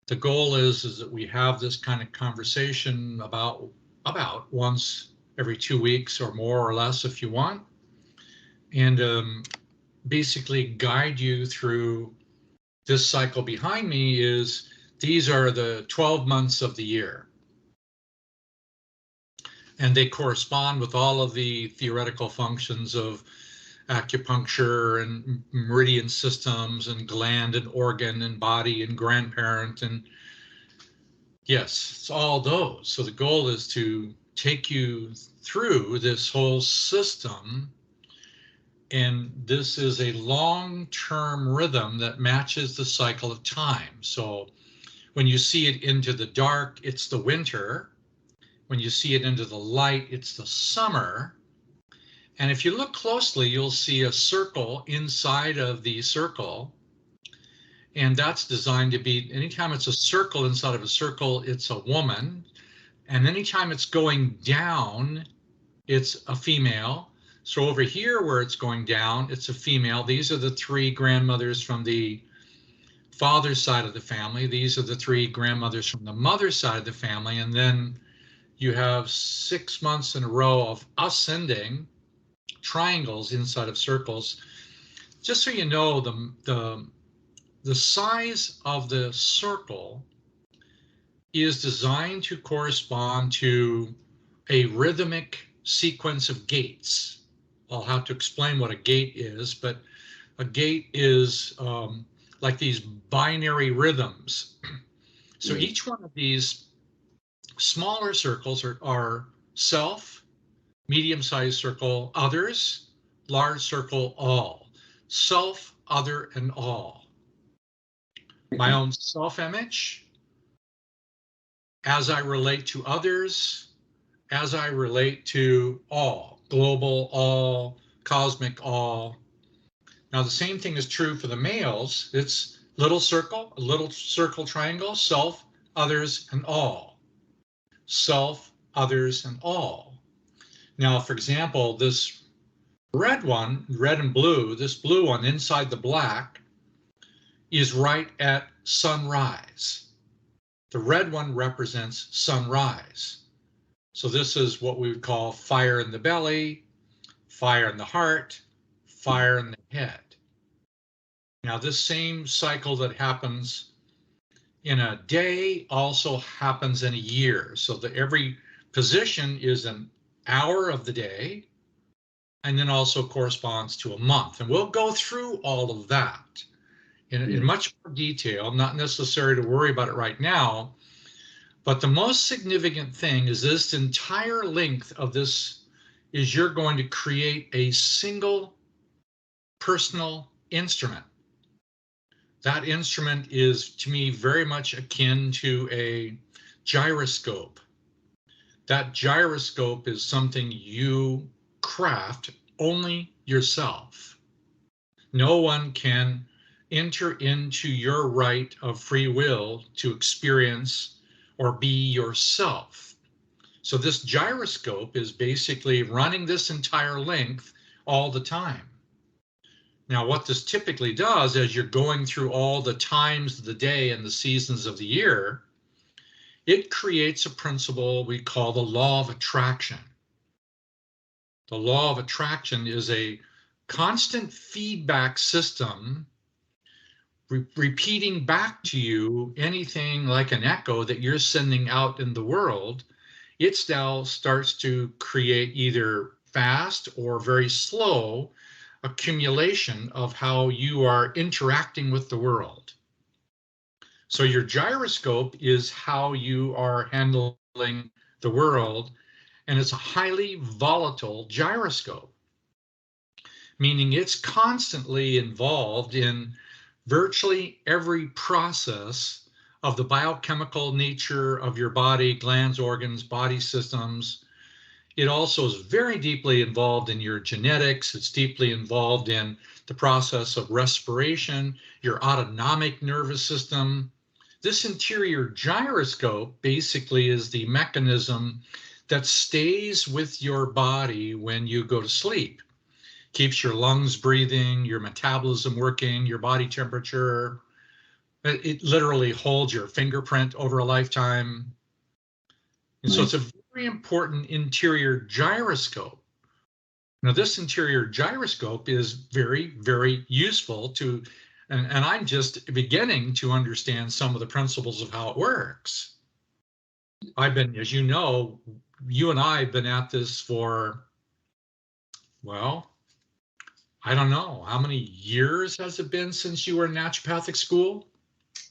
The goal is that we have this kind of conversation about once every 2 weeks or more or less if you want, and basically guide you through this cycle. Behind me is, these are the 12 months of the year, and they correspond with all of the theoretical functions of acupuncture and meridian systems and gland and organ and body and grandparent, and yes, it's all those. So the goal is to take you through this whole system, and this is a long-term rhythm that matches the cycle of time. So when you see it into the dark, it's the winter. When you see it into the light, it's the summer. And if you look closely, you'll see a circle inside of the circle. And that's designed to be, anytime it's a circle inside of a circle, it's a woman. And anytime it's going down, it's a female. So over here where it's going down, it's a female. These are the three grandmothers from the father's side of the family. These are the three grandmothers from the mother's side of the family. And then you have 6 months in a row of ascending triangles inside of circles. Just so you know, the size of the circle is designed to correspond to a rhythmic sequence of gates. I'll have to explain what a gate is, but a gate is like these binary rhythms. So each one of these smaller circles are self, medium-sized circle, others, large circle, all. Self, other, and all. My own self-image, as I relate to others, as I relate to all, global all, cosmic all. Now the same thing is true for the males. It's little circle, a little circle triangle, self, others, and all. Self, others, and all. Now, for example, this red one, red and blue, this blue one inside the black is right at sunrise. The red one represents sunrise. So this is what we would call fire in the belly, fire in the heart, fire in the head. Now, this same cycle that happens in a day also happens in a year. So that every position is an hour of the day, and then also corresponds to a month. And we'll go through all of that in much more detail, not necessary to worry about it right now. But the most significant thing is this entire length of this is you're going to create a single personal instrument. That instrument is, to me, very much akin to a gyroscope. That gyroscope is something you craft only yourself. No one can enter into your right of free will to experience or be yourself. So this gyroscope is basically running this entire length all the time. Now, what this typically does, as you're going through all the times of the day and the seasons of the year, it creates a principle we call the law of attraction. The law of attraction is a constant feedback system repeating back to you anything like an echo that you're sending out in the world. It now starts to create either fast or very slow accumulation of how you are interacting with the world. So your gyroscope is how you are handling the world, and it's a highly volatile gyroscope, meaning it's constantly involved in virtually every process of the biochemical nature of your body, glands, organs, body systems. It also is very deeply involved in your genetics. It's deeply involved in the process of respiration, your autonomic nervous system. This interior gyroscope basically is the mechanism that stays with your body when you go to sleep. Keeps your lungs breathing, your metabolism working, your body temperature, It literally holds your fingerprint over a lifetime. And so it's a very important interior gyroscope. Now, this interior gyroscope is very, very useful to, and I'm just beginning to understand some of the principles of how it works. I've been, as you know, you and I have been at this for, well, I don't know, how many years has it been since you were in naturopathic school?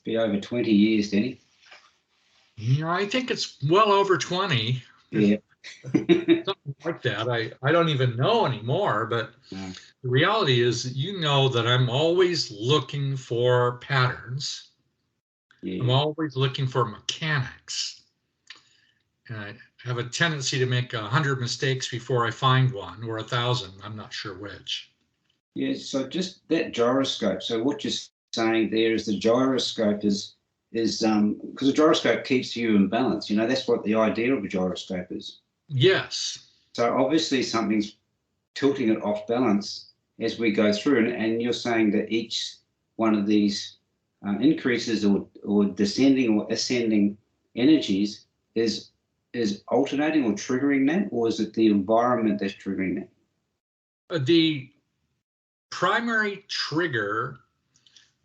Be over 20 years, Denny. Yeah, I think it's well over 20. Yeah. Something like that. I don't even know anymore, but the reality is, you know, that I'm always looking for patterns. Yeah. I'm always looking for mechanics. And I have a tendency to make 100 mistakes before I find one, or 1,000. I'm not sure which. Yeah, so just that gyroscope. So what you're saying there is the gyroscope is because the gyroscope keeps you in balance. You know, that's what the idea of a gyroscope is. Yes. So obviously something's tilting it off balance as we go through, and you're saying that each one of these increases or descending or ascending energies is alternating or triggering that, or is it the environment that's triggering that? The primary trigger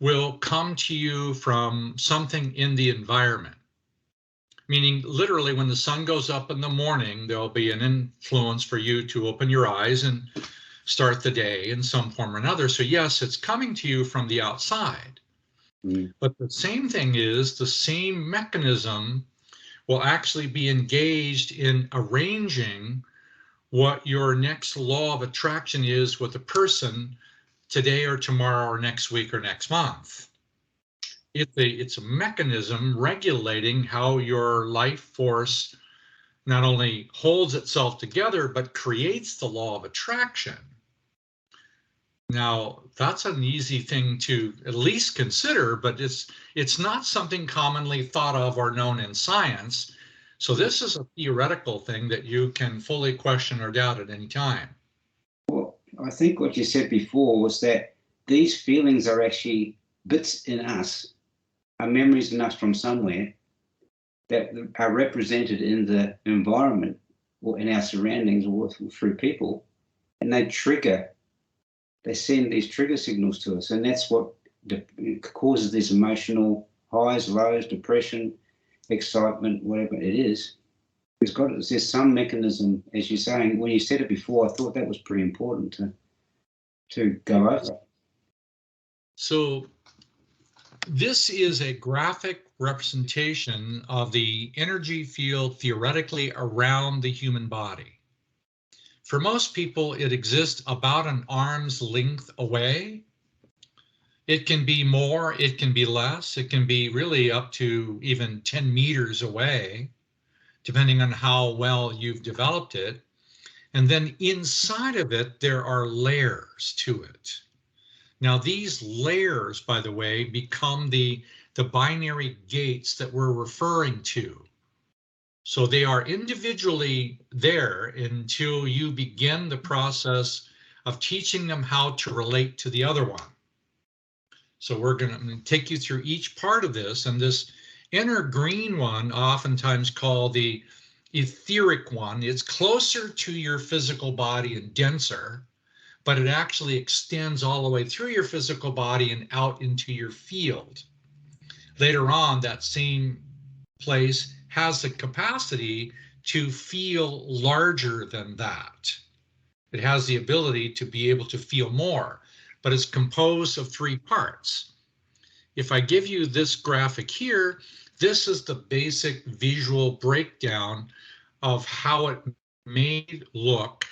will come to you from something in the environment. Meaning, literally, when the sun goes up in the morning, there'll be an influence for you to open your eyes and start the day in some form or another. So yes, it's coming to you from the outside. But the same thing is, the same mechanism will actually be engaged in arranging what your next law of attraction is with a person today or tomorrow or next week or next month. It's a mechanism regulating how your life force not only holds itself together, but creates the law of attraction. Now, that's an easy thing to at least consider, but it's not something commonly thought of or known in science. So this is a theoretical thing that you can fully question or doubt at any time. Well, I think what you said before was that these feelings are actually bits in us, are memories in us from somewhere that are represented in the environment or in our surroundings or through people, and they send these trigger signals to us, and that's what causes these emotional highs, lows, depression, excitement, whatever it is. There's some mechanism, as you're saying. When you said it before, I thought that was pretty important to go over. So this is a graphic representation of the energy field theoretically around the human body. For most people, it exists about an arm's length away. It can be more, it can be less, it can be really up to even 10 meters away, depending on how well you've developed it. And then inside of it, there are layers to it. Now, these layers, by the way, become the binary gates that we're referring to. So they are individually there until you begin the process of teaching them how to relate to the other one. So we're going to take you through each part of this, and this inner green one, oftentimes called the etheric one, is closer to your physical body and denser, but it actually extends all the way through your physical body and out into your field. Later on, that same place has the capacity to feel larger than that. It has the ability to be able to feel more, but it's composed of 3 parts. If I give you this graphic here, this is the basic visual breakdown of how it may look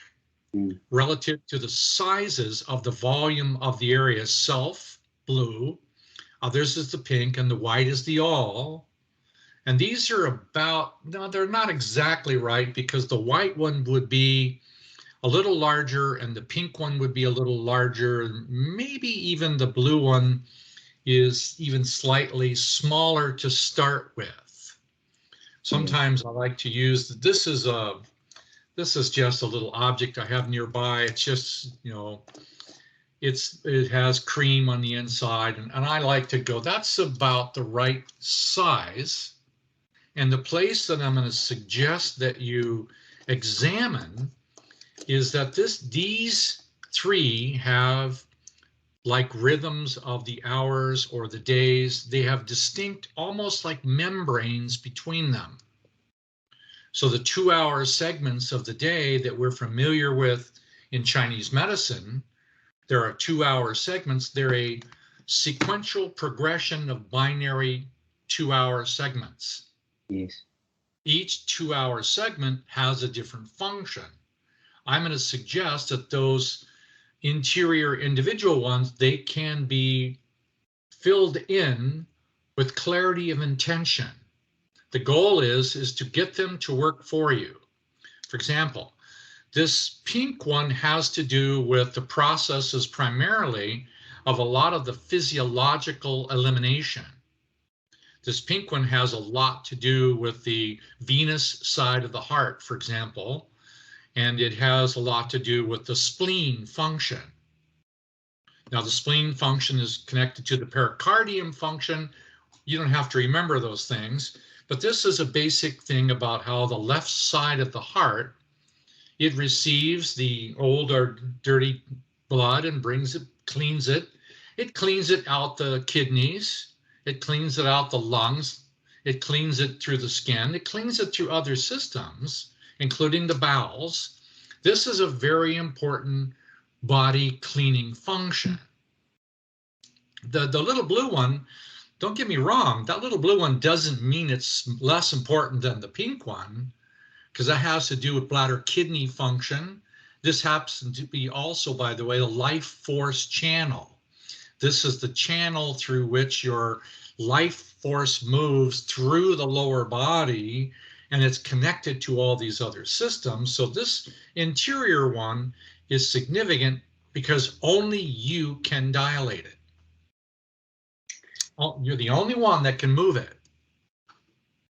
relative to the sizes of the volume of the area. Self, blue, others is the pink, and the white is the all. And these are about, no, they're not exactly right, because the white one would be a little larger and the pink one would be a little larger. Maybe even the blue one is even slightly smaller to start with. Sometimes I like to use, this is just a little object I have nearby. It's just, it has cream on the inside, and I like to go, that's about the right size. And the place that I'm going to suggest that you examine is that these three have, like rhythms of the hours or the days, they have distinct, almost like membranes between them. So the 2-hour segments of the day that we're familiar with in Chinese medicine, there are 2-hour segments. They're a sequential progression of binary 2-hour segments. Yes. Each 2-hour segment has a different function. I'm going to suggest that those interior individual ones, they can be filled in with clarity of intention. The goal is to get them to work for you. For example, this pink one has to do with the processes primarily of a lot of the physiological elimination. This pink one has a lot to do with the venous side of the heart, for example, and it has a lot to do with the spleen function. Now, the spleen function is connected to the pericardium function. You don't have to remember those things, but this is a basic thing about how the left side of the heart, it receives the old or dirty blood and brings it, cleans it. It cleans it out the kidneys. It cleans it out the lungs. It cleans it through the skin. It cleans it through other systems, including the bowels. This is a very important body cleaning function. The little blue one, don't get me wrong, that little blue one doesn't mean it's less important than the pink one, because that has to do with bladder kidney function. This happens to be also, by the way, the life force channel. This is the channel through which your life force moves through the lower body, and it's connected to all these other systems. So this interior one is significant because only you can dilate it. You're the only one that can move it.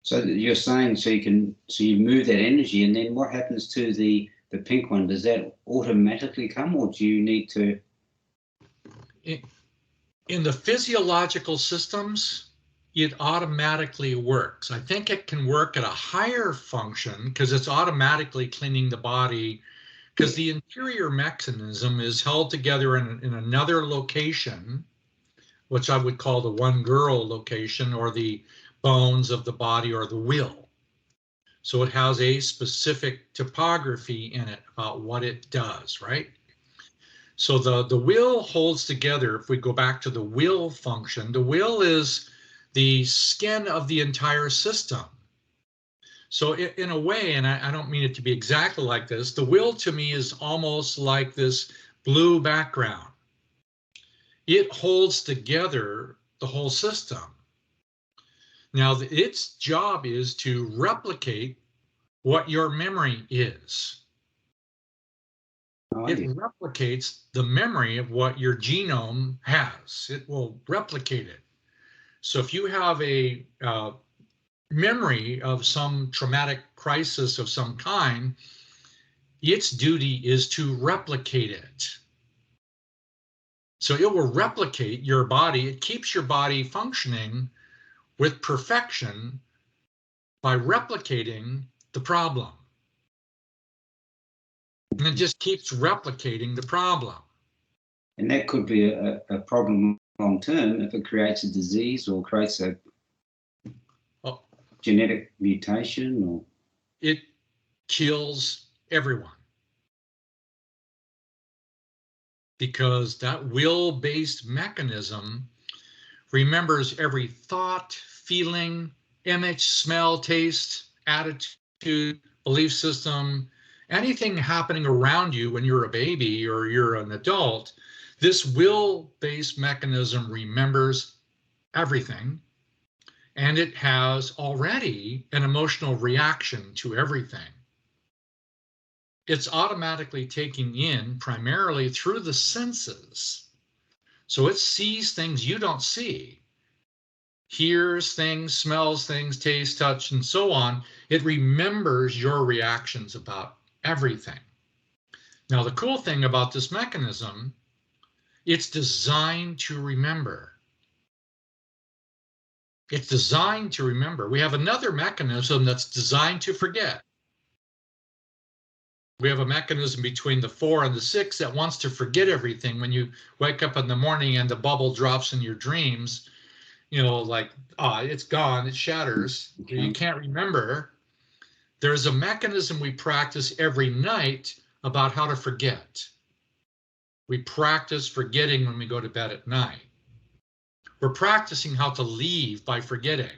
So you're saying, so you move that energy, and then what happens to the pink one? Does that automatically come, or do you need to? In the physiological systems, it automatically works. I think it can work at a higher function because it's automatically cleaning the body, because the interior mechanism is held together in another location, which I would call the one girl location, or the bones of the body, or the will. So it has a specific topography in it about what it does, right? So the will holds together. If we go back to the will function, the will is the skin of the entire system. So in a way, and I don't mean it to be exactly like this, the will to me is almost like this blue background. It holds together the whole system. Now, its job is to replicate what your memory is. It replicates the memory of what your genome has. It will replicate it. So if you have a memory of some traumatic crisis of some kind, its duty is to replicate it. So it will replicate your body. It keeps your body functioning with perfection by replicating the problem. And it just keeps replicating the problem. And that could be a problem long term if it creates a disease or creates a genetic mutation, or it kills everyone. Because that will-based mechanism remembers every thought, feeling, image, smell, taste, attitude, belief system, anything happening around you when you're a baby or you're an adult. This will-based mechanism remembers everything, and it has already an emotional reaction to everything. It's automatically taking in primarily through the senses. So it sees things you don't see, hears things, smells things, tastes, touch, and so on. It remembers your reactions about everything. Now, the cool thing about this mechanism It's designed to remember. It's designed to remember. We have another mechanism that's designed to forget. We have a mechanism between the 4 and the 6 that wants to forget everything. When you wake up in the morning and the bubble drops in your dreams, you know, like, it's gone, it shatters. Okay. You can't remember. There's a mechanism we practice every night about how to forget. We practice forgetting when we go to bed at night. We're practicing how to leave by forgetting.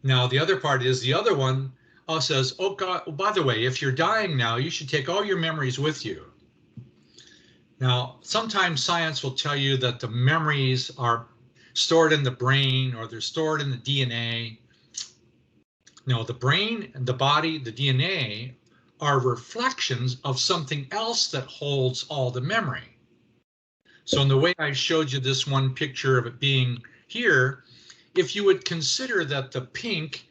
Now, the other part is the other one says, oh God, by the way, if you're dying now, you should take all your memories with you. Now, sometimes science will tell you that the memories are stored in the brain or they're stored in the DNA. No, the brain and the body, the DNA, are reflections of something else that holds all the memory. So in the way I showed you this one picture of it being here, if you would consider that the pink,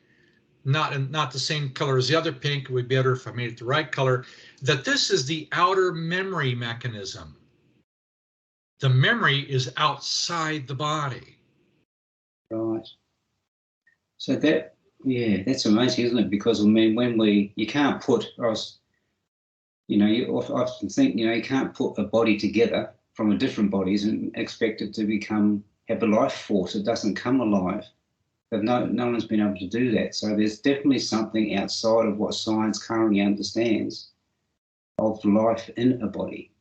not the same color as the other pink, it would be better if I made it the right color, that this is the outer memory mechanism. The memory is outside the body. Right. So that, yeah, that's amazing, isn't it? Because I mean, you can't put, you often think, you can't put a body together from a different bodies and expect it to have a life force. It doesn't come alive. But no one's been able to do that. So there's definitely something outside of what science currently understands of life in a body.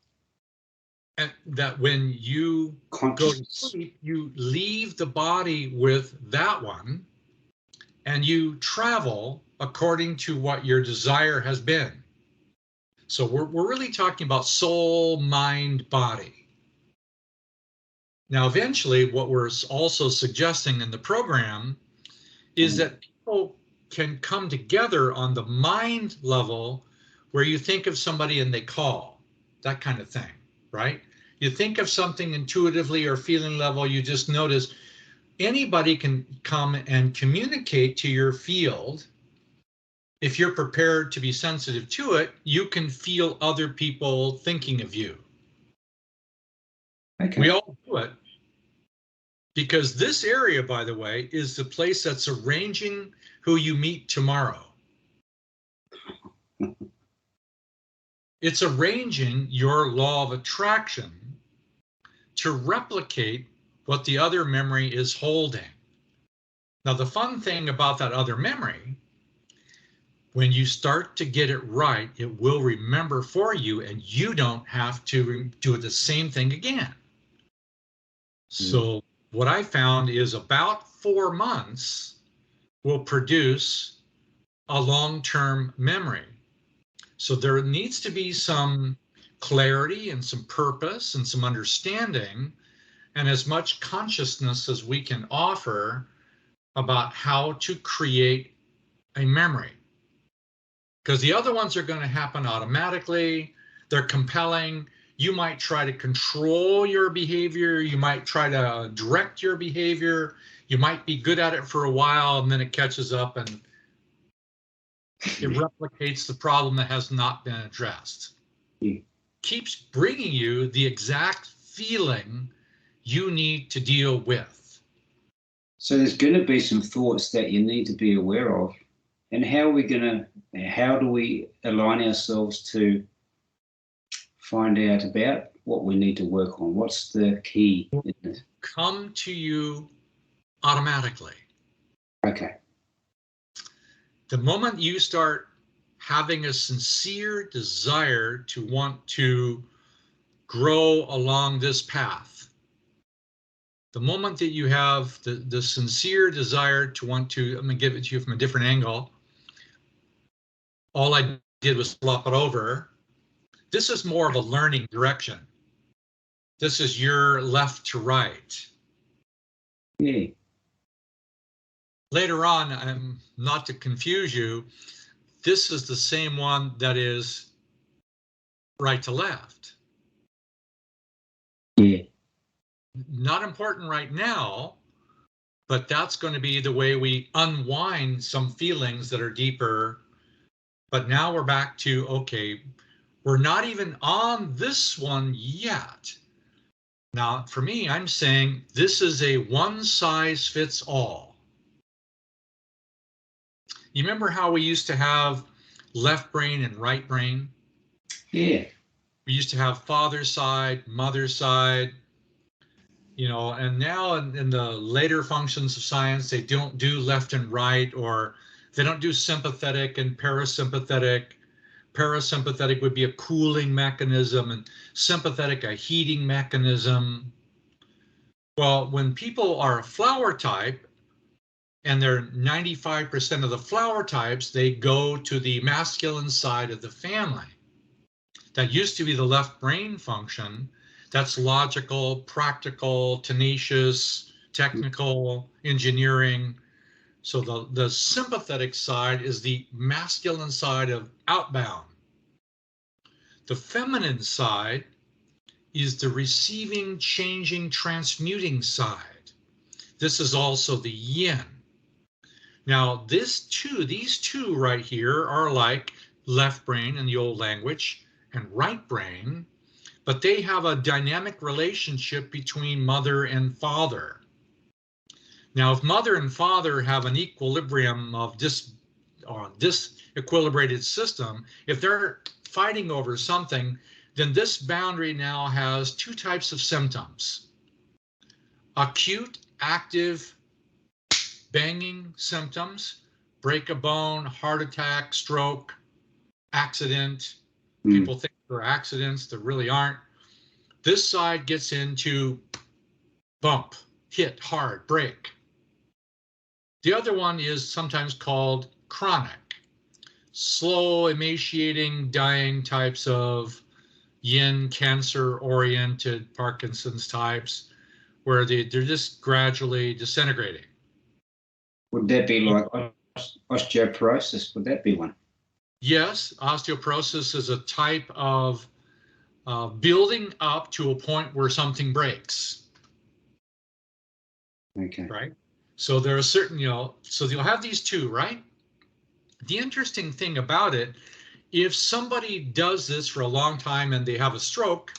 And that when you go to sleep, you leave the body with that one and you travel according to what your desire has been. So we're really talking about soul, mind, body. Now, eventually, what we're also suggesting in the program is that people can come together on the mind level where you think of somebody and they call, that kind of thing, right? You think of something intuitively or feeling level, you just notice anybody can come and communicate to your field. If you're prepared to be sensitive to it, you can feel other people thinking of you. Okay. We all do it. Because this area, by the way, is the place that's arranging who you meet tomorrow. It's arranging your law of attraction to replicate what the other memory is holding. Now, the fun thing about that other memory, when you start to get it right, it will remember for you and you don't have to do the same thing again. So what I found is about 4 months will produce a long-term memory. So there needs to be some clarity and some purpose and some understanding and as much consciousness as we can offer about how to create a memory. Because the other ones are going to happen automatically. They're compelling. You might try to control your behavior. You might try to direct your behavior. You might be good at it for a while and then it catches up and it replicates the problem that has not been addressed. Keeps bringing you the exact feeling you need to deal with. So there's going to be some thoughts that you need to be aware of. And how do we align ourselves to find out about what we need to work on? What's the key in it? Come to you automatically. Okay. The moment you start having a sincere desire to want to grow along this path, the moment that you have the sincere desire to want to, I'm going to give it to you from a different angle. All I did was flop it over. This is more of a learning direction. This is your left to right. Yeah. Later on, not to confuse you, this is the same one that is right to left. Yeah. Not important right now, but that's going to be the way we unwind some feelings that are deeper. But now we're back to, okay, we're not even on this one yet. Now, for me, I'm saying this is a one size fits all. You remember how we used to have left brain and right brain? Yeah. We used to have father's side, mother's side, you know, and now in the later functions of science, they don't do left and right, or they don't do sympathetic and parasympathetic. Parasympathetic would be a cooling mechanism, and sympathetic a heating mechanism. Well, when people are a flower type, and they're 95% of the flower types, they go to the masculine side of the family. That used to be the left brain function. That's logical, practical, tenacious, technical, engineering. So the sympathetic side is the masculine side of outbound. The feminine side is the receiving, changing, transmuting side. This is also the yin. Now, these two right here are like left brain in the old language and right brain, but they have a dynamic relationship between mother and father. Now, if mother and father have an equilibrium of disequilibrated system, if they're fighting over something, then this boundary now has two types of symptoms: acute, active, banging symptoms, break a bone, heart attack, stroke, accident. People think they're accidents, they really aren't. This side gets into bump, hit, hard, break. The other one is sometimes called chronic, slow, emaciating, dying types of yin, cancer-oriented Parkinson's types, where they're just gradually disintegrating. Would that be like osteoporosis? Would that be one? Yes, osteoporosis is a type of building up to a point where something breaks. Okay. Right? So there are certain, so you'll have these two, right? The interesting thing about it, if somebody does this for a long time and they have a stroke,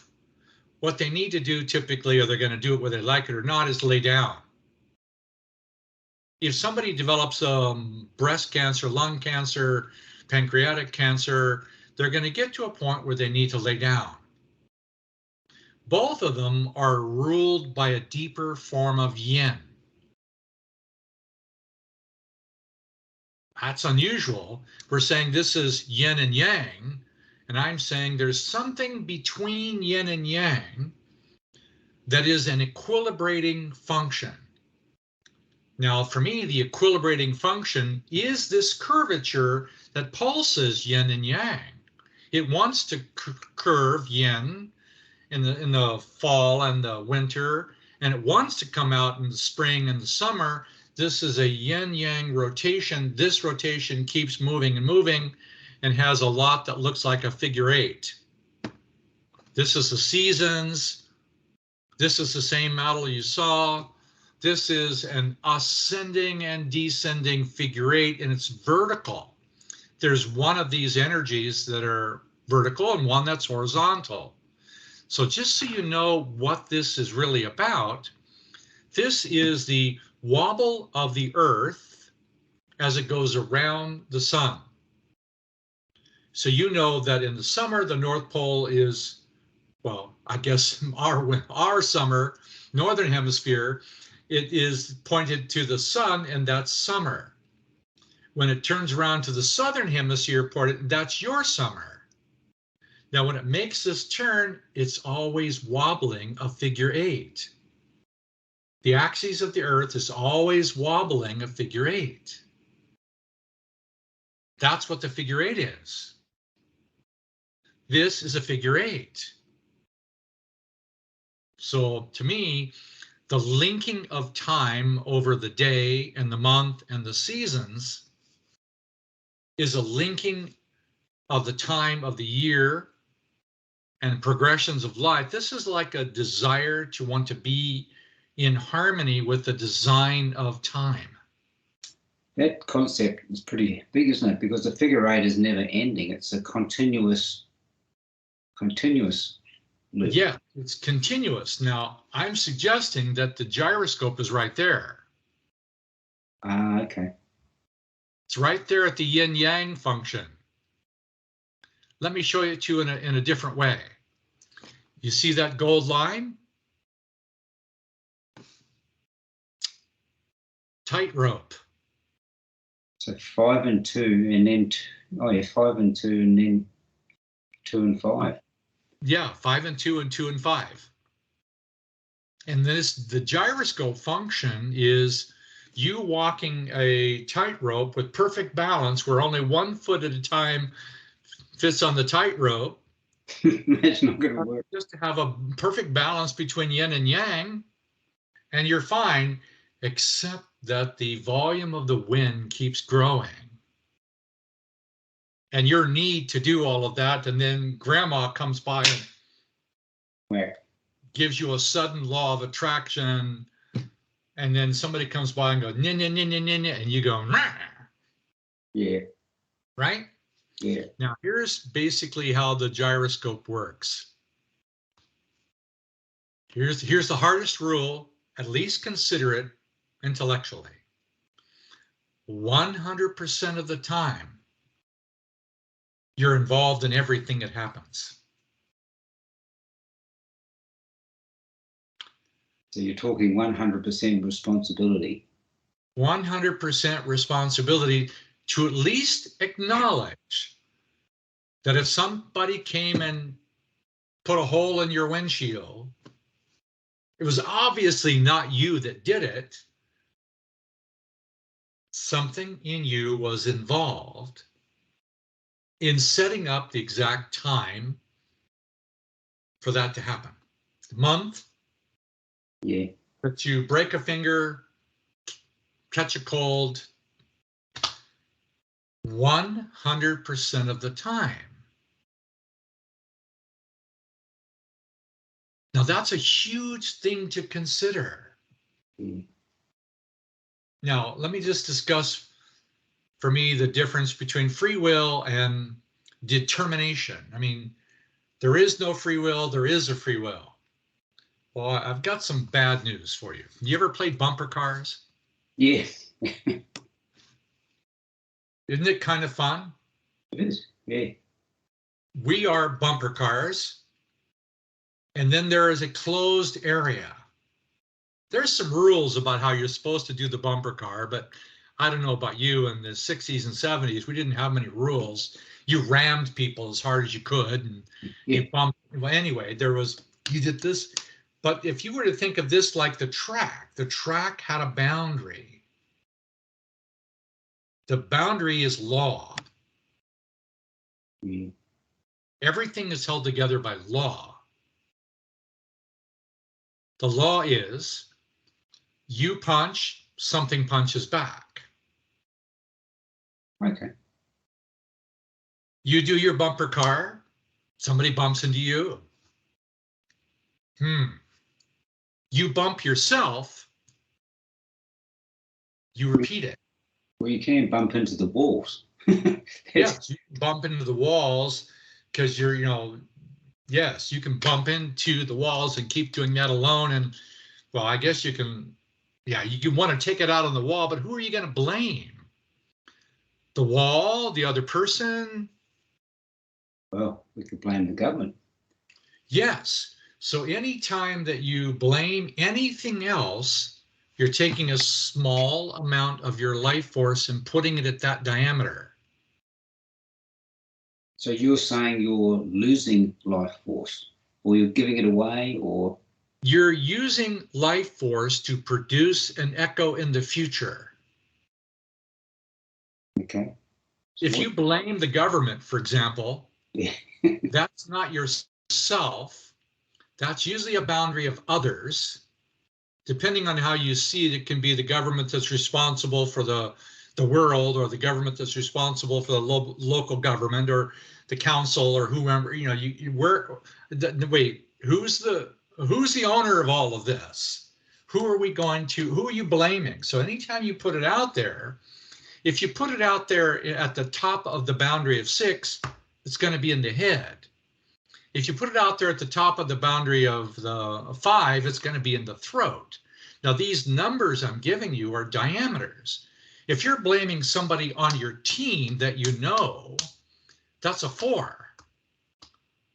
what they need to do typically, or they're going to do it whether they like it or not, is lay down. If somebody develops breast cancer, lung cancer, pancreatic cancer, they're going to get to a point where they need to lay down. Both of them are ruled by a deeper form of yin. That's unusual. We're saying this is yin and yang, and I'm saying there's something between yin and yang that is an equilibrating function. Now, for me, the equilibrating function is this curvature that pulses yin and yang. It wants to curve yin in the fall and the winter, and it wants to come out in the spring and the summer. This is a yin-yang rotation. This rotation keeps moving and moving and has a lot that looks like a figure eight. This is the seasons. This is the same model you saw. This is an ascending and descending figure eight, and it's vertical. There's one of these energies that are vertical and one that's horizontal. So just so you know what this is really about, this is the wobble of the Earth as it goes around the sun. So you know that in the summer, the North Pole is, well, I guess our summer, Northern Hemisphere, it is pointed to the sun, and that's summer. When it turns around to the Southern Hemisphere, that's your summer. Now, when it makes this turn, it's always wobbling a figure eight. The axis of the Earth is always wobbling a figure eight. That's what the figure eight is. This is a figure eight. So to me, the linking of time over the day and the month and the seasons is a linking of the time of the year and progressions of life. This is like a desire to want to be in harmony with the design of time. That concept is pretty big, isn't it? Because the figure eight is never ending. It's a continuous loop. Yeah, it's continuous. Now, I'm suggesting that the gyroscope is right there. Ah, okay. It's right there at the yin-yang function. Let me show it to you in a different way. You see that gold line? Tightrope. So 5 and 2, and then 5 and 2, and then 2 and 5. Yeah, 5 and 2 and 2 and 5. And the gyroscope function is you walking a tightrope with perfect balance where only 1 foot at a time fits on the tightrope. That's not going to work. Just to have a perfect balance between yin and yang, and you're fine, except that the volume of the wind keeps growing. And your need to do all of that, and then grandma comes by and gives you a sudden law of attraction, and then somebody comes by and goes, nin, nin, nin, nin, nin, and you go, nah. Yeah. Right? Yeah. Now, here's basically how the gyroscope works. Here's the hardest rule, at least consider it intellectually. 100% of the time, you're involved in everything that happens. So you're talking 100% responsibility. 100% responsibility to at least acknowledge that if somebody came and put a hole in your windshield, it was obviously not you that did it. Something in you was involved in setting up the exact time for that to happen. The month, yeah, that you break a finger, catch a cold, 100% of the time. Now that's a huge thing to consider. Mm. Now, let me just discuss for me the difference between free will and determination. I mean, there is no free will, there is a free will. Well, I've got some bad news for you. You ever played bumper cars? Yeah. Isn't it kind of fun? It is, yeah. We are bumper cars, and then there is a closed area. There's some rules about how you're supposed to do the bumper car, but I don't know about you. In the 60s and 70s, we didn't have many rules. You rammed people as hard as you could, and you bumped. Well, anyway, you did this. But if you were to think of this like the track had a boundary. The boundary is law. Mm. Everything is held together by law. The law is you punch, something punches back. Okay. You do your bumper car, somebody bumps into you. You bump yourself, you repeat it. Well, you can bump into the walls. Yes, you bump into the walls because yes, you can bump into the walls and keep doing that alone. And well, I guess you can want to take it out on the wall, but who are you going to blame? The wall, the other person? Well, we could blame the government. Yes. So anytime that you blame anything else, you're taking a small amount of your life force and putting it at that diameter. So you're saying you're losing life force, or you're giving it away, or? You're using life force to produce an echo in the future. Okay. So if you blame the government, for example, that's not yourself. That's usually a boundary of others. Depending on how you see it, it can be the government that's responsible for the world, or the government that's responsible for the local government, or the council, or whoever. Wait, who's the owner of all of this? Who are you blaming? So anytime you put it out there, if you put it out there at the top of the boundary of 6, it's going to be in the head. If you put it out there at the top of the boundary of the 5, it's going to be in the throat. Now, these numbers I'm giving you are diameters. If you're blaming somebody on your team that you know, that's a 4.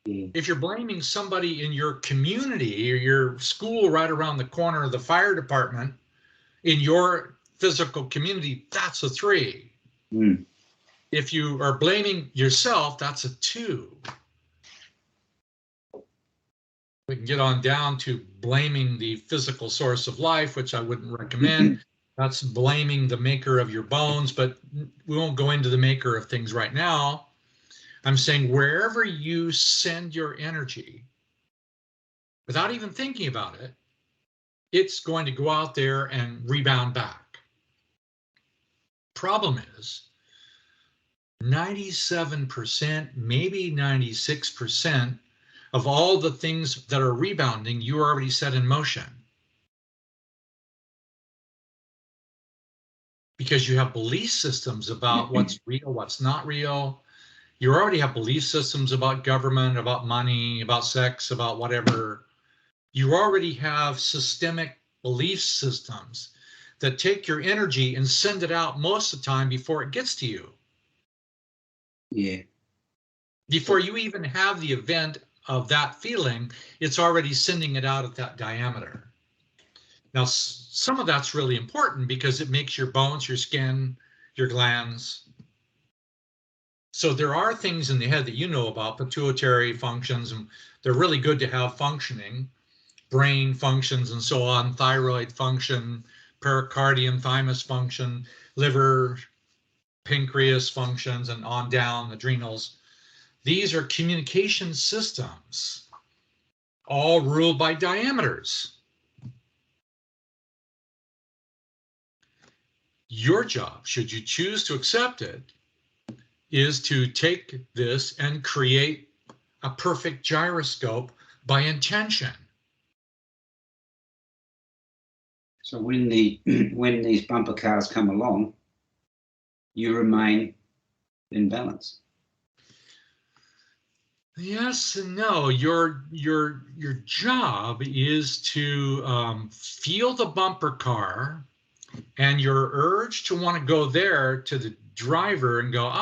If you're blaming somebody in your community or your school right around the corner of the fire department in your physical community, that's a 3. If you are blaming yourself, that's a 2. We can get on down to blaming the physical source of life, which I wouldn't recommend. That's blaming the maker of your bones, but we won't go into the maker of things right now. I'm saying wherever you send your energy, without even thinking about it, it's going to go out there and rebound back. Problem is, 97%, maybe 96% of all the things that are rebounding, you already set in motion. Because you have belief systems about what's real, what's not real. You already have belief systems about government, about money, about sex, about whatever. You already have systemic belief systems that take your energy and send it out most of the time before it gets to you. Yeah. Before you even have the event of that feeling, it's already sending it out at that diameter. Now, some of that's really important because it makes your bones, your skin, your glands. So there are things in the head that you know about, pituitary functions, and they're really good to have functioning, brain functions and so on, thyroid function, pericardium, thymus function, liver, pancreas functions, and on down, adrenals. These are communication systems, all ruled by diameters. Your job, should you choose to accept it, is to take this and create a perfect gyroscope by intention. So when these bumper cars come along, you remain in balance. Yes and no. Your job is to feel the bumper car and your urge to want to go there to the driver and go,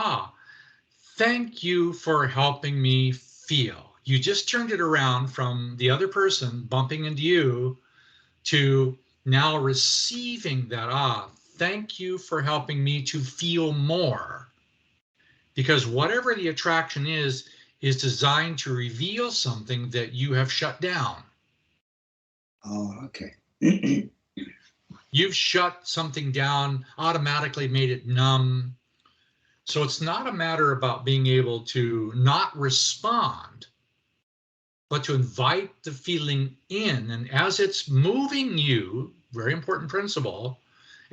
thank you for helping me feel. You just turned it around from the other person bumping into you to now receiving that, thank you for helping me to feel more. Because whatever the attraction is designed to reveal something that you have shut down. Oh, okay. You've shut something down, automatically made it numb. So it's not a matter about being able to not respond, but to invite the feeling in. And as it's moving you, very important principle,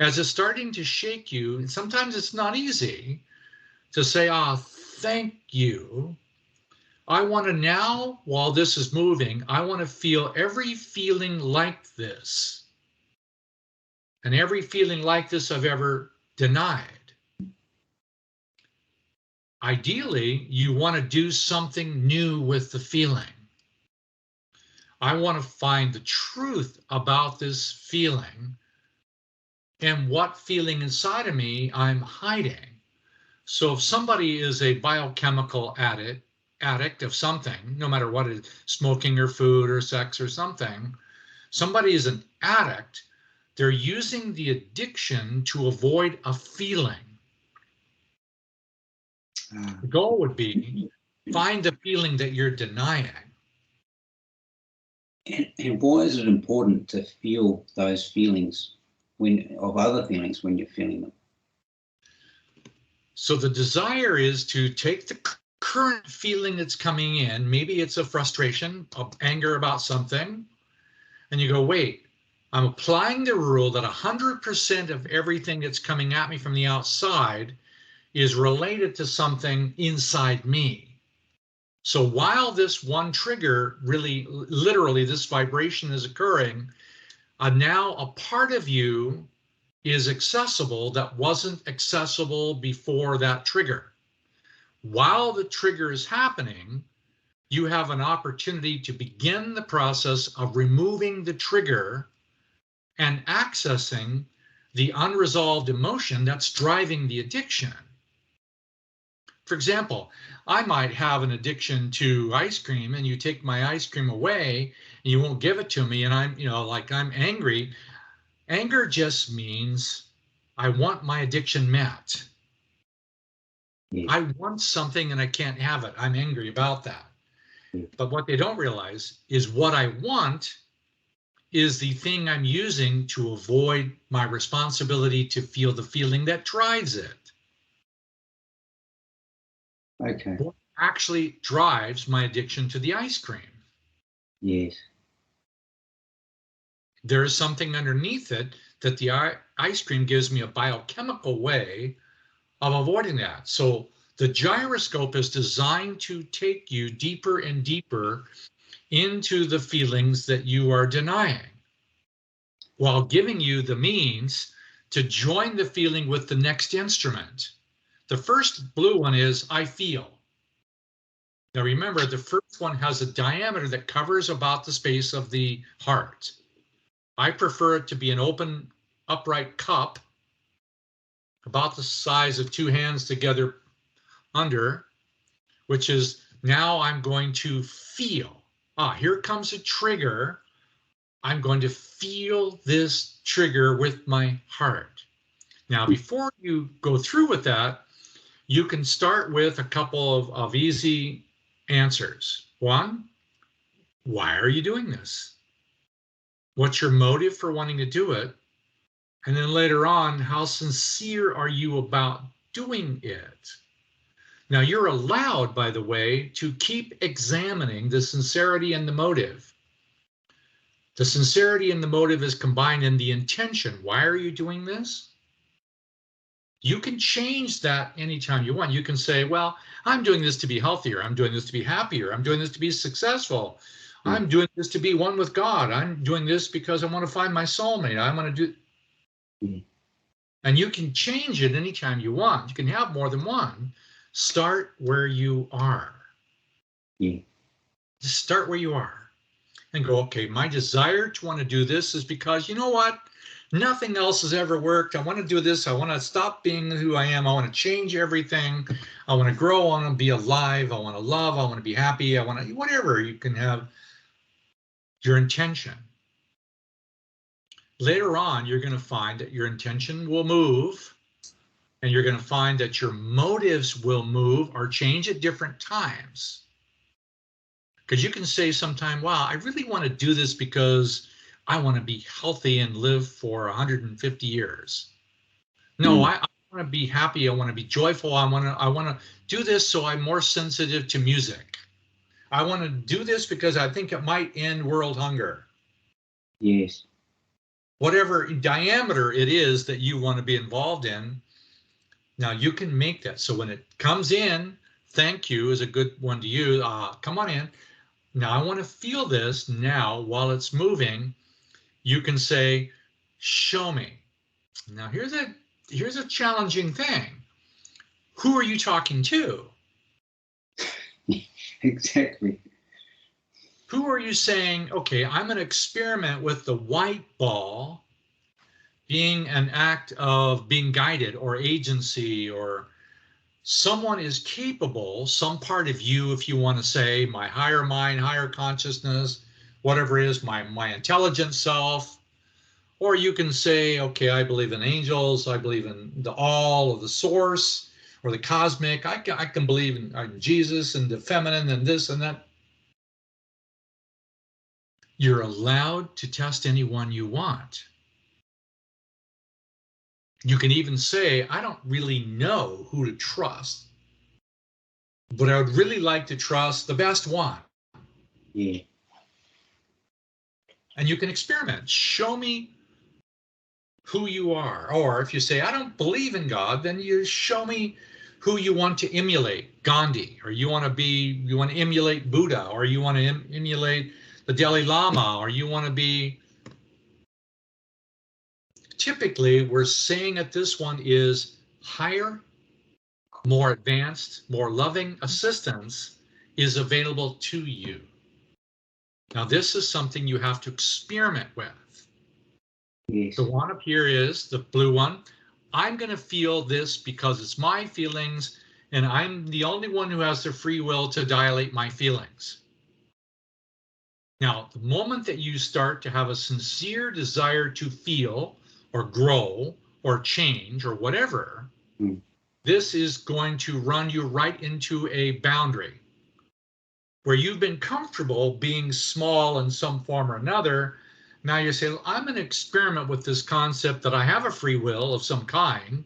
as it's starting to shake you, and sometimes it's not easy to say, thank you. I want to now, while this is moving, I want to feel every feeling like this. And every feeling like this I've ever denied. Ideally, you want to do something new with the feeling. I want to find the truth about this feeling and what feeling inside of me I'm hiding. So if somebody is a biochemical addict of something, no matter what it is, smoking or food or sex or something, somebody is an addict, they're using the addiction to avoid a feeling. The goal would be find the feeling that you're denying. And why is it important to feel those feelings of other feelings when you're feeling them? So the desire is to take the current feeling that's coming in, maybe it's a frustration, of anger about something, and you go, wait, I'm applying the rule that 100% of everything that's coming at me from the outside is related to something inside me. So while this one trigger, really, literally, this vibration is occurring, now a part of you is accessible that wasn't accessible before that trigger. While the trigger is happening, you have an opportunity to begin the process of removing the trigger and accessing the unresolved emotion that's driving the addiction. For example, I might have an addiction to ice cream, and you take my ice cream away and you won't give it to me, and I'm, like I'm angry. Anger just means I want my addiction met. Yeah. I want something and I can't have it. I'm angry about that. Yeah. But what they don't realize is what I want is the thing I'm using to avoid my responsibility to feel the feeling that drives it. Okay. What actually drives my addiction to the ice cream? Yes. There is something underneath it that the ice cream gives me a biochemical way of avoiding that. So the gyroscope is designed to take you deeper and deeper into the feelings that you are denying, while giving you the means to join the feeling with the next instrument. The first blue one is I feel. Now remember, the first one has a diameter that covers about the space of the heart. I prefer it to be an open, upright cup, about the size of two hands together under, which is now I'm going to feel. Here comes a trigger. I'm going to feel this trigger with my heart. Now, before you go through with that, you can start with a couple of easy answers. One, why are you doing this? What's your motive for wanting to do it? And then later on, how sincere are you about doing it? Now, you're allowed, by the way, to keep examining the sincerity and the motive. The sincerity and the motive is combined in the intention. Why are you doing this? You can change that anytime you want. You can say, well, I'm doing this to be healthier. I'm doing this to be happier. I'm doing this to be successful. I'm doing this to be one with God. I'm doing this because I want to find my soulmate. I want to do. And you can change it anytime you want. You can have more than one. Start where you are. Just start where you are and go, okay, my desire to want to do this is because, you know what? Nothing else has ever worked. I want to do this. I want to stop being who I am. I want to change everything. I want to grow. I want to be alive. I want to love. I want to be happy. I want to, whatever. You can have your intention. Later on, you're going to find that your intention will move, and you're going to find that your motives will move or change at different times. Because you can say sometime, wow, I really want to do this because I want to be healthy and live for 150 years. No, I want to be happy. I want to be joyful. I want to do this so I'm more sensitive to music. I want to do this because I think it might end world hunger. Yes. Whatever diameter it is that you want to be involved in, now you can make that. So when it comes in, thank you is a good one to use. Come on in. Now I want to feel this now while it's moving. You can say, show me. Now here's a challenging thing. Who are you talking to? Exactly. Who are you saying, okay, I'm going to experiment with the white ball being an act of being guided or agency, or someone is capable, some part of you, if you want to say my higher mind, higher consciousness, whatever it is, my intelligent self. Or you can say, okay, I believe in angels, I believe in the all of the source or the cosmic. I can believe in Jesus and the feminine and this and that. You're allowed to test anyone you want. You can even say, I don't really know who to trust, but I would really like to trust the best one. Yeah. And you can experiment. Show me who you are. Or if you say, I don't believe in God, then you show me who you want to emulate, Gandhi, or you want to emulate Buddha, or you want to emulate the Dalai Lama, or you want to be. Typically, we're saying that this one is higher, more advanced, more loving assistance is available to you. Now, this is something you have to experiment with. Yes. The one up here is the blue one. I'm going to feel this because it's my feelings, and I'm the only one who has the free will to dilate my feelings. Now, the moment that you start to have a sincere desire to feel or grow or change or whatever, this is going to run you right into a boundary where you've been comfortable being small in some form or another. Now you say, well, I'm going to experiment with this concept that I have a free will of some kind,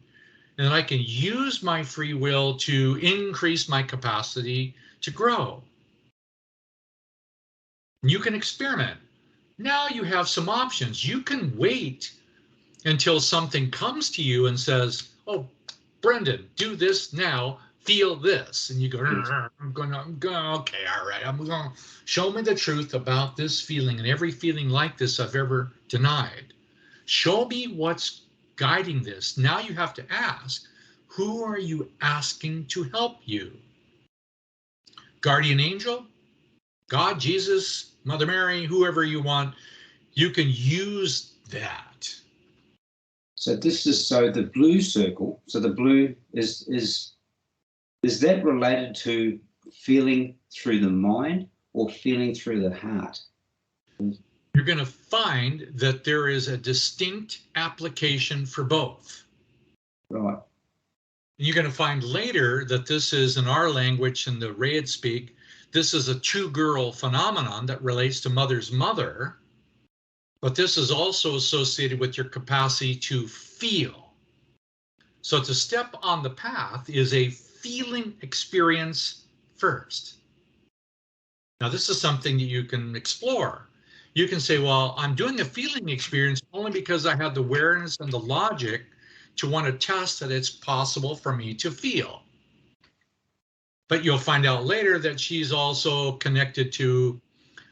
and that I can use my free will to increase my capacity to grow. You can experiment. Now you have some options. You can wait until something comes to you and says, oh, Brendan, do this now, feel this. And you go, I'm going, okay, all right, I'm going to show me the truth about this feeling and every feeling like this I've ever denied. Show me what's guiding this. Now you have to ask, who are you asking to help you? Guardian angel, God, Jesus, Mother Mary, whoever you want, you can use that. So this is, so the blue circle, so the blue is that related to feeling through the mind or feeling through the heart? You're going to find that there is a distinct application for both. Right. You're going to find later that this is, in our language, in the RAYID speak, this is a two-girl phenomenon that relates to mother's mother, but this is also associated with your capacity to feel. So to step on the path is a feeling experience first. Now, this is something that you can explore. You can say, well, I'm doing a feeling experience only because I have the awareness and the logic to want to test that it's possible for me to feel. But you'll find out later that she's also connected to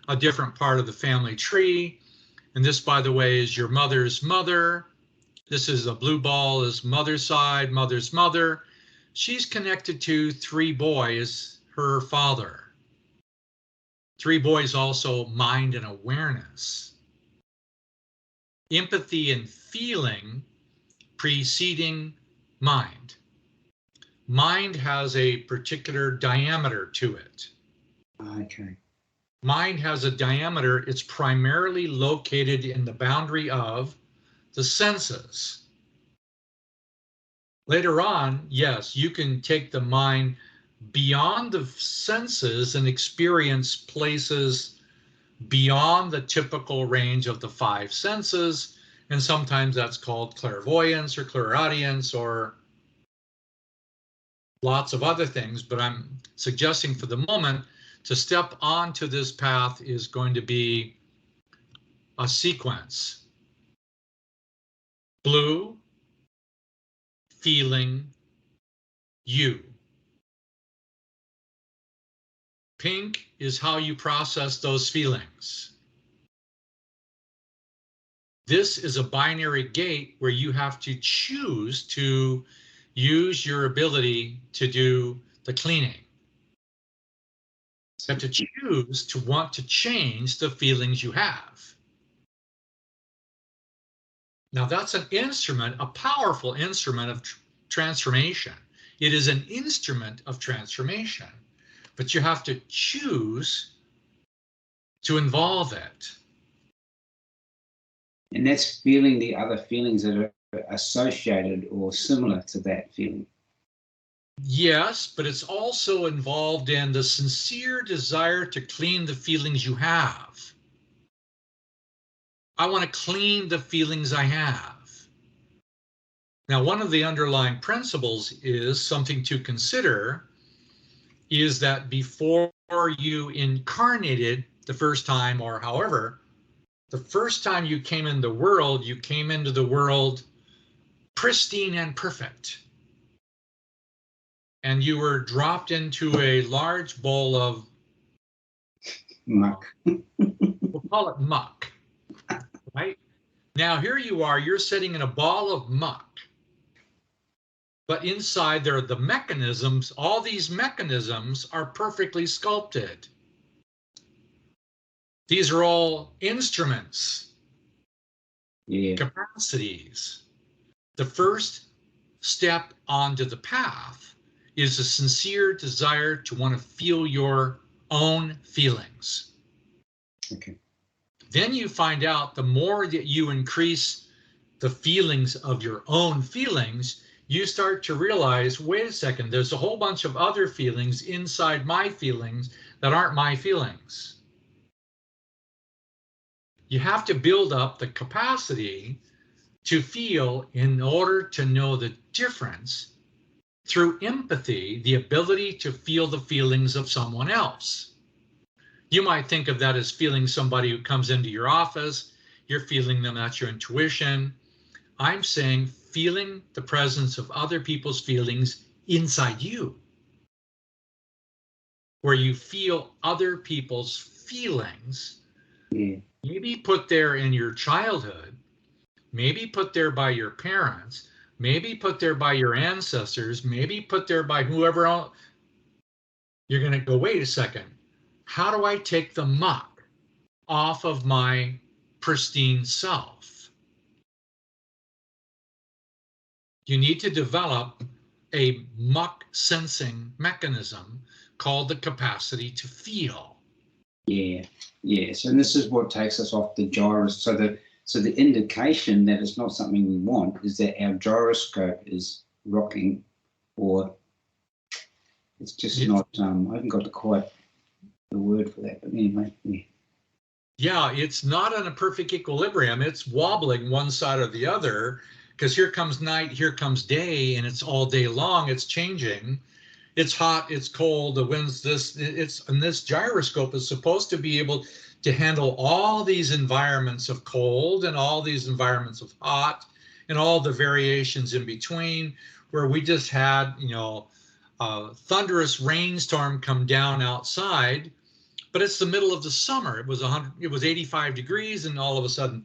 a different part of the family tree. And this, by the way, is your mother's mother. This is a blue ball, is mother's side, mother's mother. She's connected to 3 boys, her father. 3 boys also mind and awareness. Empathy and feeling preceding mind. Mind has a particular diameter to it. Okay. Mind has a diameter. It's primarily located in the boundary of the senses. Later on, yes, you can take the mind beyond the senses and experience places beyond the typical range of the 5 senses. And sometimes that's called clairvoyance or clairaudience or lots of other things. But I'm suggesting for the moment to step onto this path is going to be a sequence. Blue, feeling, you. Pink is how you process those feelings. This is a binary gate where you have to choose to use your ability to do the cleaning. You have to choose to want to change the feelings you have. Now that's an instrument, a powerful instrument of transformation. It is an instrument of transformation, but you have to choose to involve it. And that's feeling the other feelings that are associated or similar to that feeling. Yes, but it's also involved in the sincere desire to clean the feelings you have. I want to clean the feelings I have. Now, one of the underlying principles is something to consider is that before you incarnated the first time, or however, the first time you came into the world pristine and perfect. And you were dropped into a large bowl of muck. We'll call it muck, right? Now here you are, you're sitting in a ball of muck. But inside there, the mechanisms, all these mechanisms are perfectly sculpted. These are all instruments, capacities. The first step onto the path is a sincere desire to want to feel your own feelings. Okay. Then you find out the more that you increase the feelings of your own feelings, you start to realize, wait a second, there's a whole bunch of other feelings inside my feelings that aren't my feelings. You have to build up the capacity to feel in order to know the difference through empathy, the ability to feel the feelings of someone else. You might think of that as feeling somebody who comes into your office. You're feeling them, that's your intuition. I'm saying feeling the presence of other people's feelings inside you, where you feel other people's feelings, maybe put there in your childhood, maybe put there by your parents, maybe put there by your ancestors, maybe put there by whoever else. You're going to go, wait a second, how do I take the muck off of my pristine self? You need to develop a muck sensing mechanism called the capacity to feel. Yes, and this is what takes us off the gyroscope. So the indication that it's not something we want is that our gyroscope is rocking, or it's just not. I haven't got quite the word for that, but anyway. Yeah, it's not in a perfect equilibrium. It's wobbling one side or the other, because here comes night, here comes day, and it's all day long. It's changing. It's hot, it's cold, the wind's this, and this gyroscope is supposed to be able to handle all these environments of cold and all these environments of hot and all the variations in between, where we just had, a thunderous rainstorm come down outside, but it's the middle of the summer. It was 85 degrees, and all of a sudden,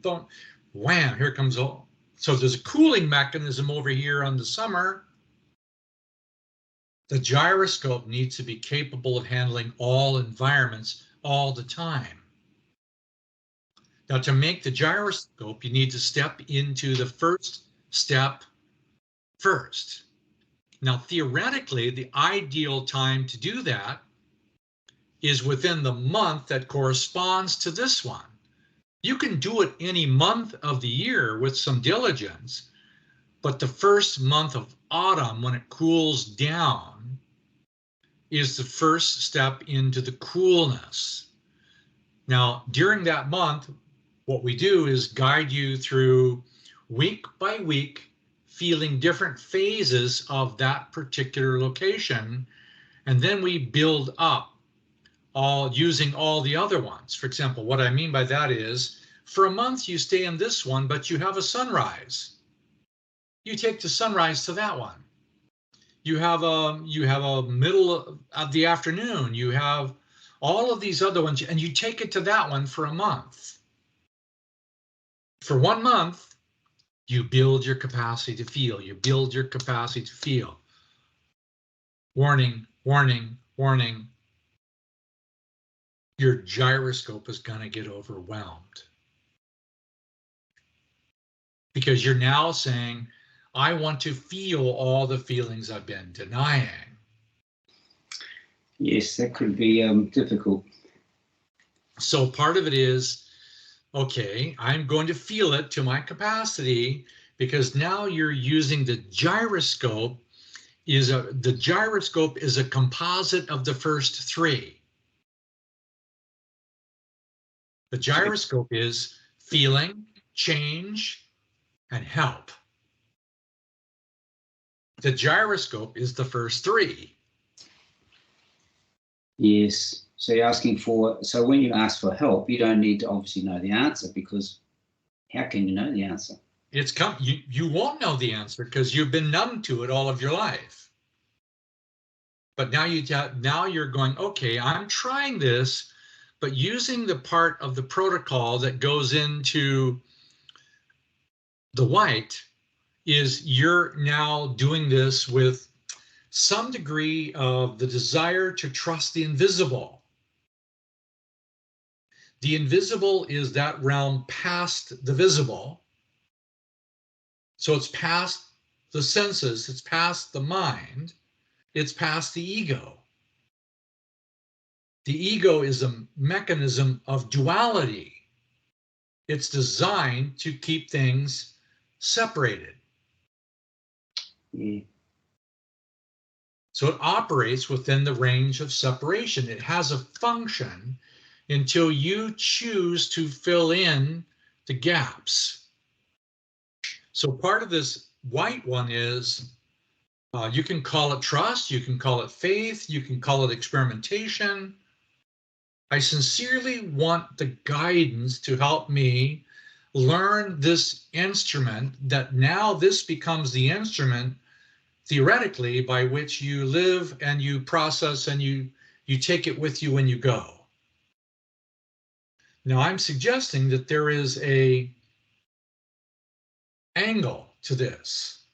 wham, here comes all. So there's a cooling mechanism over here on the summer. The gyroscope needs to be capable of handling all environments all the time. Now, to make the gyroscope, you need to step into the first step first. Now, theoretically, the ideal time to do that is within the month that corresponds to this one. You can do it any month of the year with some diligence, but the first month of autumn, when it cools down, is the first step into the coolness. Now, during that month, what we do is guide you through week by week, feeling different phases of that particular location, and then we build up using all the other ones. For example, what I mean by that is, for a month you stay in this one, but you have a sunrise. You take the sunrise to that one. You have a middle of the afternoon. You have all of these other ones, and you take it to that one for a month. For 1 month, you build your capacity to feel. You build your capacity to feel. Warning, warning, warning. Your gyroscope is going to get overwhelmed, because you're now saying, I want to feel all the feelings I've been denying. Yes, that could be difficult. So part of it is, okay, I'm going to feel it to my capacity, because now you're using the gyroscope. The gyroscope is a composite of the first three. The gyroscope is feeling, change, and help. The gyroscope is the first three. Yes. So you're asking so when you ask for help, you don't need to obviously know the answer, because how can you know the answer? You won't know the answer because you've been numb to it all of your life. But now you're going, okay, I'm trying this, but using the part of the protocol that goes into the white is you're now doing this with some degree of the desire to trust the invisible. The invisible is that realm past the visible. So it's past the senses, it's past the mind, it's past the ego. The ego is a mechanism of duality. It's designed to keep things separated. Yeah. So it operates within the range of separation. It has a function until you choose to fill in the gaps. So part of this white one is, you can call it trust, you can call it faith, you can call it experimentation. I sincerely want the guidance to help me learn this instrument, that now this becomes the instrument theoretically by which you live and you process and you take it with you when you go. Now I'm suggesting that there is a angle to this.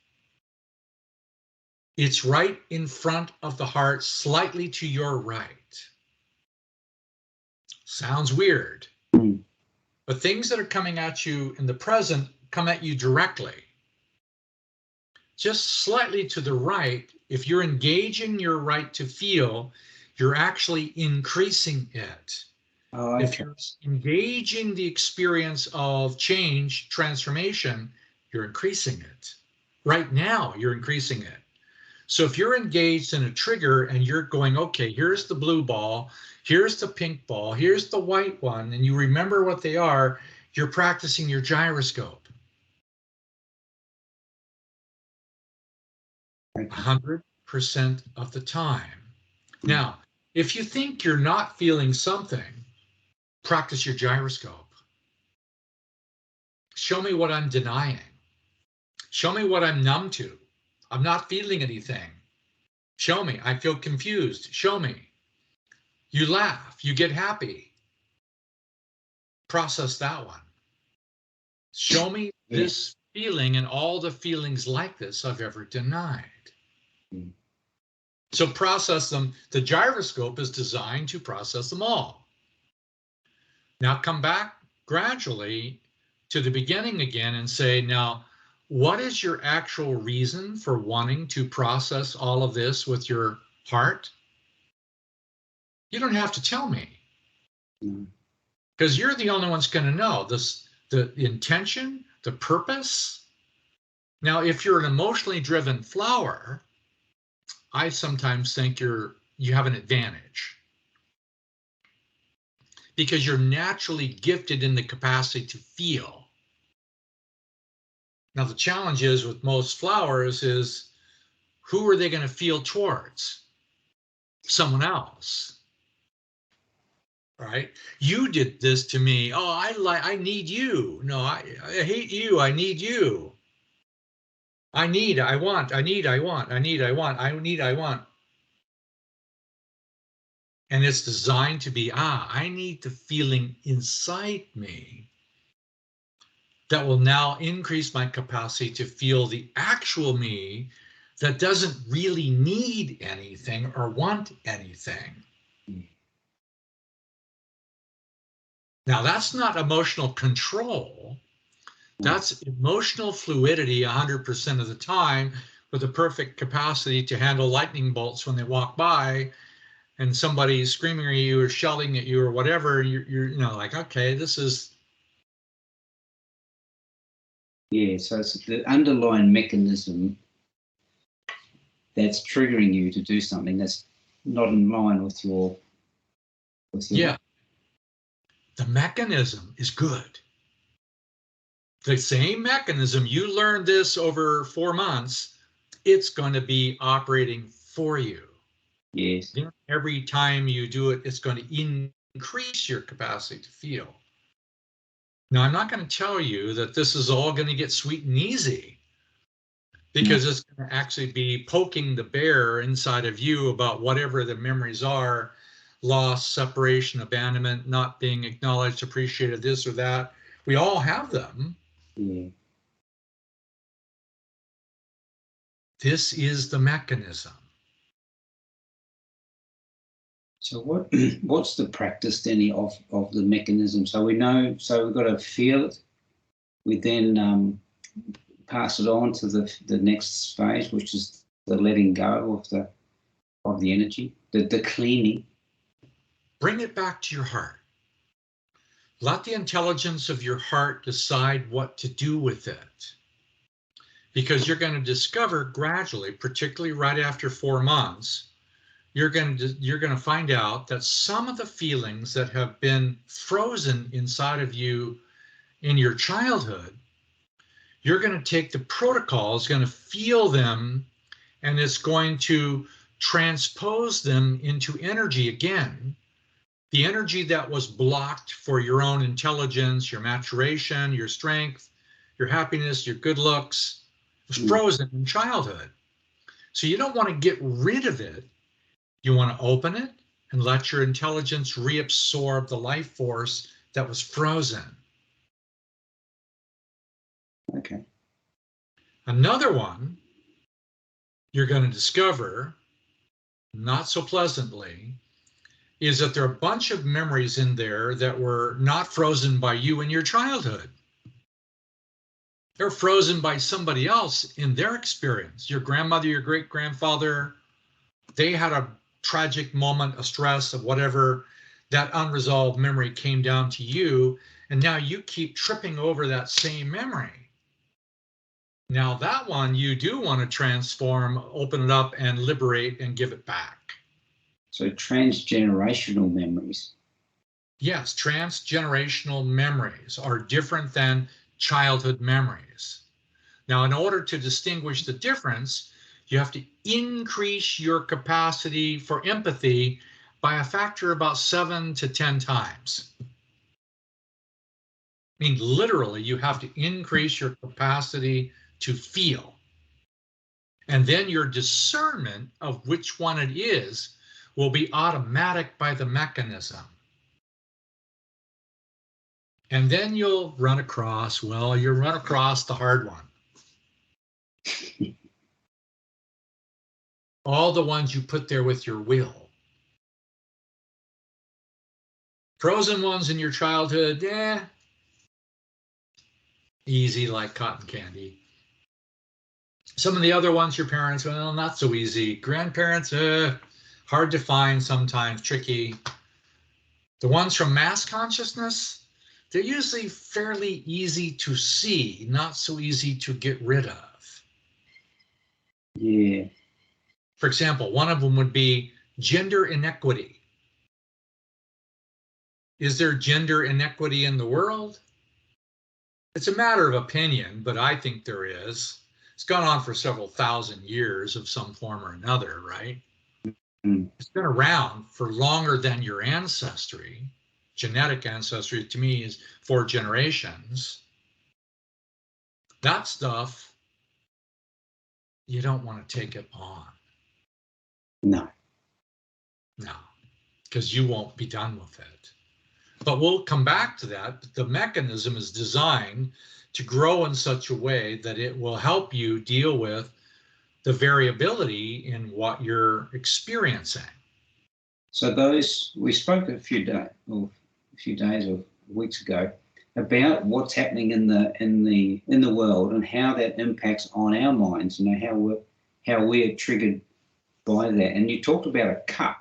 It's right in front of the heart, slightly to your right. Sounds weird, but things that are coming at you in the present come at you directly. Just slightly to the right, if you're engaging your right to feel, you're actually increasing it. Oh, okay. If you're engaging the experience of change, transformation, you're increasing it. Right now, you're increasing it. So if you're engaged in a trigger and you're going, okay, here's the blue ball, here's the pink ball, here's the white one, and you remember what they are, you're practicing your gyroscope. 100% of the time. Now, if you think you're not feeling something, practice your gyroscope. Show me what I'm denying. Show me what I'm numb to. I'm not feeling anything. Show me. I feel confused. Show me. You laugh. You get happy. Process that one. Show me this feeling and all the feelings like this I've ever denied. So process them. The gyroscope is designed to process them all. Now come back gradually to the beginning again and say, now, what is your actual reason for wanting to process all of this with your heart? You don't have to tell me, because you're the only one's going to know this, the intention, the purpose. Now, if you're an emotionally driven flower, I sometimes think you have an advantage, because you're naturally gifted in the capacity to feel. Now, the challenge is with most flowers is, who are they going to feel towards? Someone else. Right? You did this to me. Oh, I need you. No, I hate you. I need you. I want. And it's designed to be, I need the feeling inside me that will now increase my capacity to feel the actual me that doesn't really need anything or want anything. Now, that's not emotional control. That's emotional fluidity 100% of the time, with a perfect capacity to handle lightning bolts when they walk by and somebody's screaming at you or shouting at you or whatever. You're like, okay, this is. Yeah, so it's the underlying mechanism that's triggering you to do something that's not in line with your Yeah. The mechanism is good. The same mechanism, you learned this over 4 months, it's going to be operating for you. Yes. Every time you do it, it's going to increase your capacity to feel. Now, I'm not going to tell you that this is all going to get sweet and easy, because it's going to actually be poking the bear inside of you about whatever the memories are: loss, separation, abandonment, not being acknowledged, appreciated, this or that. We all have them. Yeah. This is the mechanism. So what's the practice then of the mechanism? So we know, so we've got to feel it. We then pass it on to the next phase, which is the letting go of the energy, the cleaning. Bring it back to your heart. Let the intelligence of your heart decide what to do with it. Because you're going to discover gradually, particularly right after 4 months, you're going to find out that some of the feelings that have been frozen inside of you in your childhood, you're going to take the protocol, is going to feel them, and it's going to transpose them into energy again. The energy that was blocked for your own intelligence, your maturation, your strength, your happiness, your good looks, was frozen in childhood. So you don't want to get rid of it. You want to open it and let your intelligence reabsorb the life force that was frozen. Okay. Another one you're going to discover, not so pleasantly, is that there are a bunch of memories in there that were not frozen by you in your childhood. They're frozen by somebody else in their experience. Your grandmother, your great-grandfather, they had a tragic moment, a stress of whatever, that unresolved memory came down to you, and now you keep tripping over that same memory. Now that one you do want to transform, open it up and liberate and give it back. So transgenerational memories. Yes, transgenerational memories are different than childhood memories. Now, in order to distinguish the difference, you have to increase your capacity for empathy by a factor about 7 to 10 times. I mean, literally, you have to increase your capacity to feel. And then your discernment of which one it is will be automatic by the mechanism. And then you'll run across, well, you'll run across the hard one. All the ones you put there with your will. Frozen ones in your childhood, easy like cotton candy. Some of the other ones, your parents, well, not so easy. Grandparents, hard to find sometimes, tricky. The ones from mass consciousness, they're usually fairly easy to see, not so easy to get rid of. Yeah. For example, one of them would be gender inequity. Is there gender inequity in the world? It's a matter of opinion, but I think there is. It's gone on for several thousand years of some form or another, right? It's been around for longer than your ancestry. Genetic ancestry, to me, is 4 generations. That stuff, you don't want to take it on. No. No, because you won't be done with it. But we'll come back to that. The mechanism is designed to grow in such a way that it will help you deal with the variability in what you're experiencing. So those, we spoke a few days or weeks ago about what's happening in the world and how that impacts on our minds, you know, how we're triggered by that. And you talked about a cup.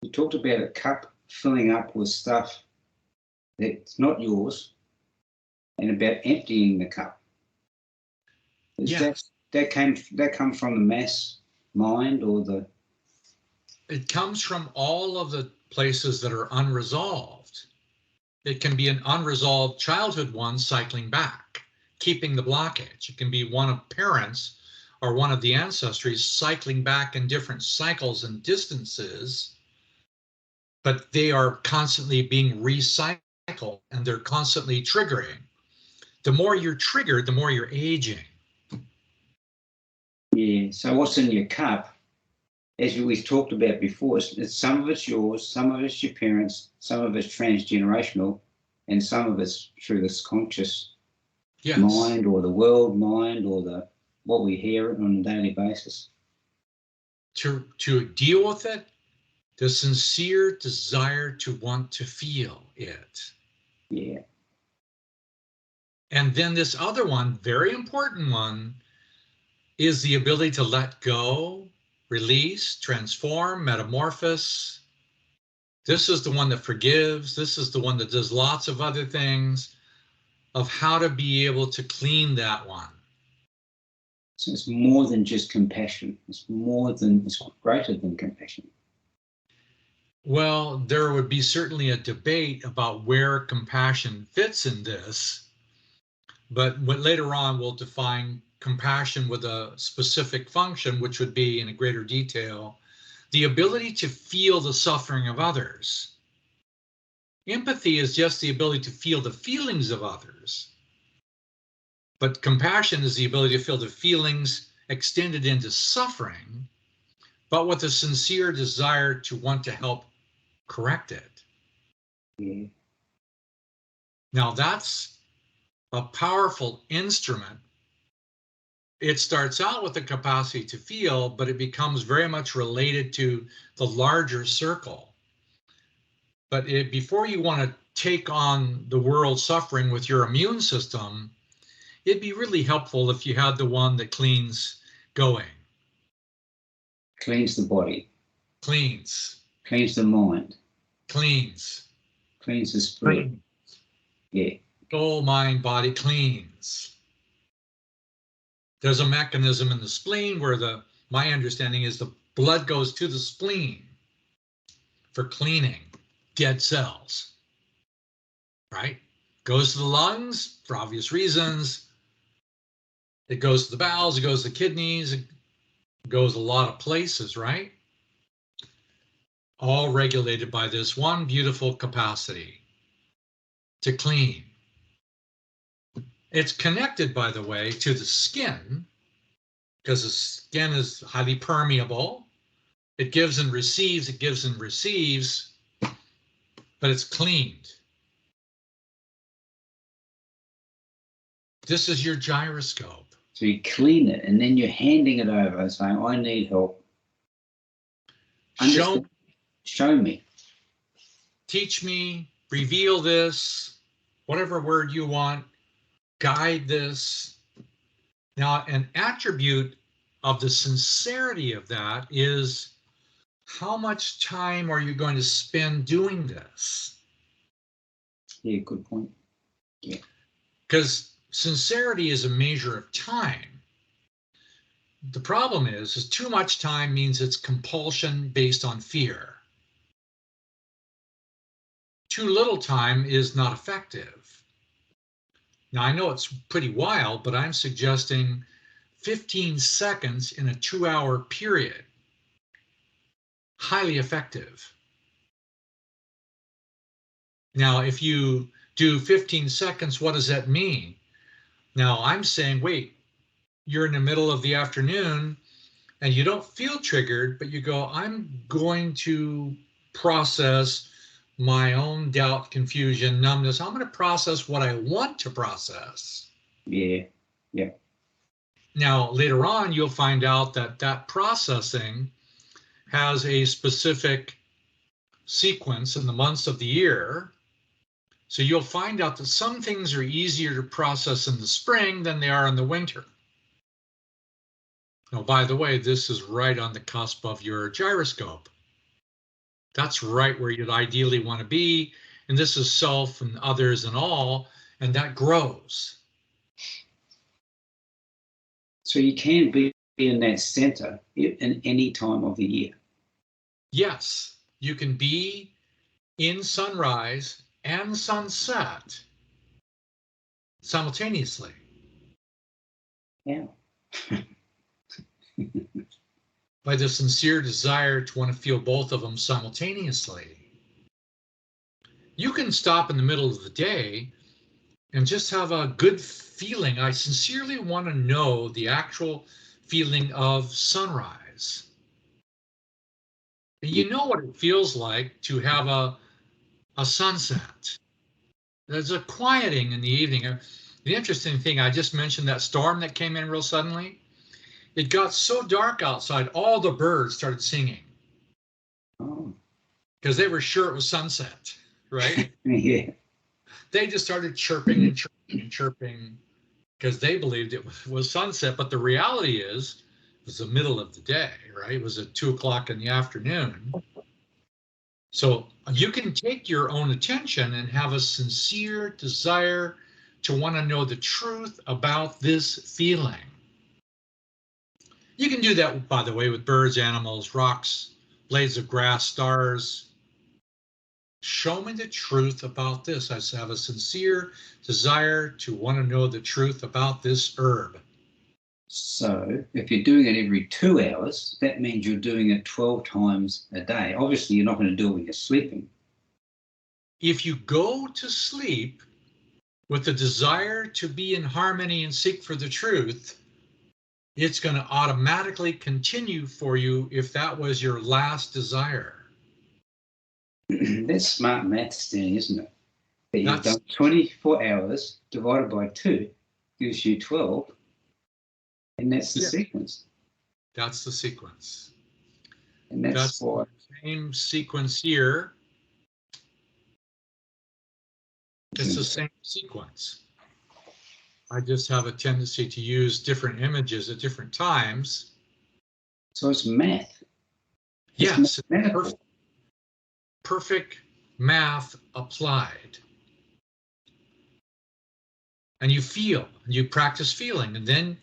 You talked about a cup filling up with stuff that's not yours, and about emptying the cup. Yes. That comes from the mass mind, or the? It comes from all of the places that are unresolved. It can be an unresolved childhood one cycling back, keeping the blockage. It can be one of parents or one of the ancestries cycling back in different cycles and distances, but they are constantly being recycled and they're constantly triggering. The more you're triggered, the more you're aging. Yeah, so what's in your cup, as we've talked about before, it's some of it's yours, some of it's your parents, some of it's transgenerational, and some of it's through this conscious mind, or the world mind, or the what we hear on a daily basis. To deal with it, the sincere desire to want to feel it. Yeah. And then this other one, very important one, is the ability to let go, release, transform, metamorphose. This is the one that forgives. This is the one that does lots of other things, of how to be able to clean that one. So it's more than just compassion. It's greater than compassion. Well, there would be certainly a debate about where compassion fits in this, but later on we'll define compassion with a specific function, which would be, in a greater detail, the ability to feel the suffering of others. Empathy is just the ability to feel the feelings of others, but compassion is the ability to feel the feelings extended into suffering, but with a sincere desire to want to help correct it. Yeah. Now that's a powerful instrument. It starts out with the capacity to feel, but it becomes very much related to the larger circle. But before you want to take on the world suffering with your immune system, it'd be really helpful if you had the one that cleans going. Cleans the body. Cleans. Cleans the mind. Cleans. Cleans the spirit. Cleans. Yeah. Soul, mind, body cleans. There's a mechanism in the spleen where my understanding is the blood goes to the spleen for cleaning dead cells, right? Goes to the lungs for obvious reasons. It goes to the bowels, it goes to the kidneys, it goes a lot of places, right? All regulated by this one beautiful capacity to clean. It's connected, by the way, to the skin, because the skin is highly permeable. It gives and receives, but it's cleaned. This is your gyroscope. So you clean it, and then you're handing it over, saying, I need help. Show me. Teach me, reveal this, whatever word you want, guide this. Now, an attribute of the sincerity of that is, how much time are you going to spend doing this? Yeah, good point. Yeah. Because sincerity is a measure of time. The problem is too much time means it's compulsion based on fear. Too little time is not effective. Now, I know it's pretty wild, but I'm suggesting 15 seconds in a 2-hour period. Highly effective. Now, if you do 15 seconds, what does that mean? Now, I'm saying, wait, you're in the middle of the afternoon and you don't feel triggered, but you go, I'm going to process my own doubt, confusion, numbness. I'm going to process what I want to process. Yeah. Yeah. Now, later on, you'll find out that processing has a specific sequence in the months of the year. So you'll find out that some things are easier to process in the spring than they are in the winter. Now, by the way, this is right on the cusp of your gyroscope. That's right where you'd ideally want to be. And this is self and others and all, and that grows. So you can be in that center in any time of the year. Yes, you can be in sunrise and sunset simultaneously. Yeah. By the sincere desire to want to feel both of them simultaneously. You can stop in the middle of the day and just have a good feeling. I sincerely want to know the actual feeling of sunrise. And you know what it feels like to have a sunset. There's a quieting in the evening. The interesting thing, I just mentioned that storm that came in real suddenly. it got so dark outside, all the birds started singing. Oh. Because they were sure it was sunset, right? Yeah. They just started chirping and chirping and chirping because they believed it was sunset. But the reality is, it was the middle of the day, right? It was at 2 o'clock in the afternoon. So you can take your own attention and have a sincere desire to want to know the truth about this feeling. You can do that, by the way, with birds, animals, rocks, blades of grass, stars. Show me the truth about this. I have a sincere desire to want to know the truth about this herb. So if you're doing it every 2 hours, that means you're doing it 12 times a day. Obviously, you're not going to do it when you're sleeping. If you go to sleep with the desire to be in harmony and seek for the truth, it's going to automatically continue for you if that was your last desire. That's smart maths then, isn't it? That you've That's- done 24 hours divided by 2 gives you 12, and that's the sequence. That's the sequence. And that's why. The same sequence here. It's the same sequence. I just have a tendency to use different images at different times. So it's math. Yes, perfect math applied. And you feel, you practice feeling, and then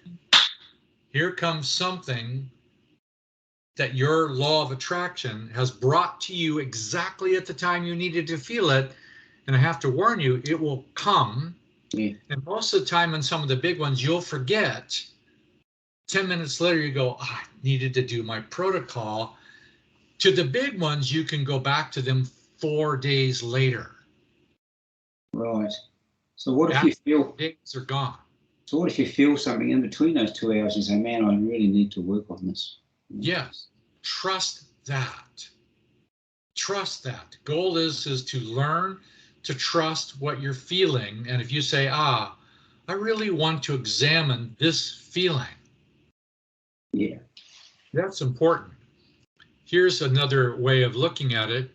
here comes something that your law of attraction has brought to you exactly at the time you needed to feel it. And I have to warn you, it will come. Yeah. And most of the time on some of the big ones, you'll forget. 10 minutes later, you go, I needed to do my protocol. To the big ones, you can go back to them 4 days later. Right. So what if you feel days are gone? So what if you feel something in between those 2 hours and say, man, I really need to work on this? Yes. Trust that. Trust that. The goal is to learn to trust what you're feeling. And if you say, I really want to examine this feeling. Yeah. That's important. Here's another way of looking at it,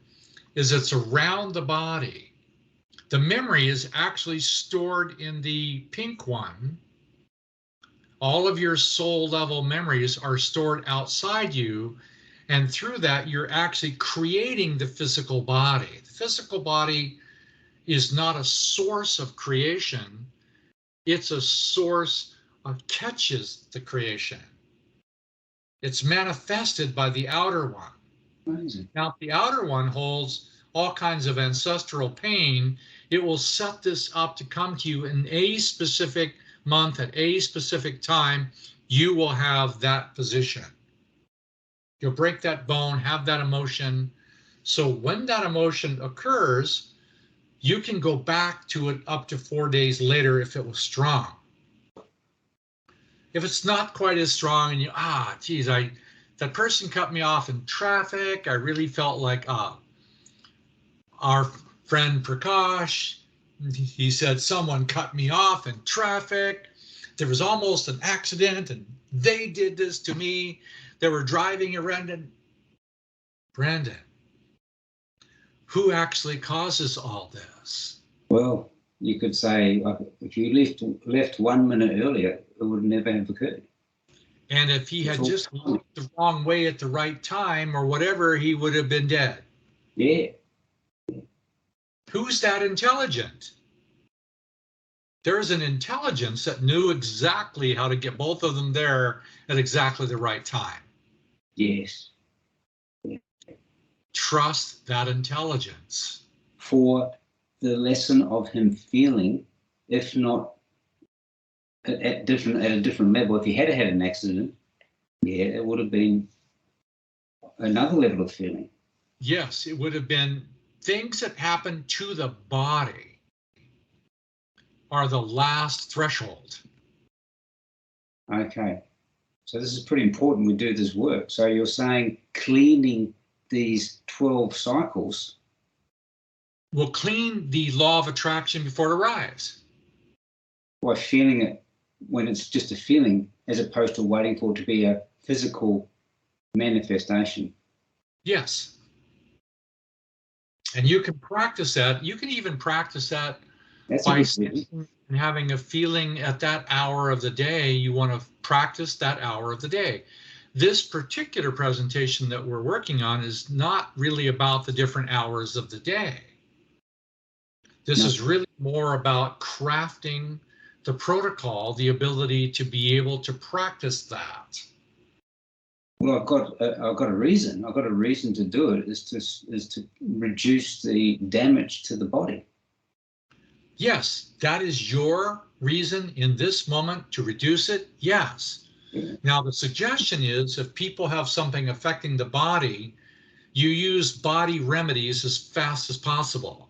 is it's around the body. The memory is actually stored in the pink one. All of your soul level memories are stored outside you. And through that, you're actually creating the physical body. The physical body is not a source of creation. It's a source of catches the creation. It's manifested by the outer one. Amazing. Now, if the outer one holds all kinds of ancestral pain, it will set this up to come to you in a specific month at a specific time. You will have that position. You'll break that bone, have that emotion. So when that emotion occurs, you can go back to it up to 4 days later if it was strong. If it's not quite as strong and you, geez, that person cut me off in traffic. I really felt like our friend Prakash, he said someone cut me off in traffic. There was almost an accident and they did this to me. They were driving around. And Brandon, who actually causes all this? Well, you could say if you left 1 minute earlier, it would never have occurred. And if he had just looked the wrong way at the right time or whatever, he would have been dead. Yeah. Who's that intelligent? There's an intelligence that knew exactly how to get both of them there at exactly the right time. Yes. Yeah. Trust that intelligence. For the lesson of him feeling, if not at a different level, if he had had an accident, yeah, it would have been another level of feeling. Yes, it would have been things that happen to the body are the last threshold. Okay. So this is pretty important. We do this work. So you're saying cleaning these 12 cycles will clean the law of attraction before it arrives. By feeling it when it's just a feeling as opposed to waiting for it to be a physical manifestation. Yes. And you can practice that. You can even practice that by standing and having a feeling at that hour of the day. You want to practice that hour of the day. This particular presentation that we're working on is not really about the different hours of the day. This is really more about crafting the protocol, the ability to be able to practice that. Well, I've got a reason. I've got a reason to do it. Is to reduce the damage to the body. Yes, that is your reason in this moment to reduce it. Yes. Yeah. Now the suggestion is, if people have something affecting the body, you use body remedies as fast as possible.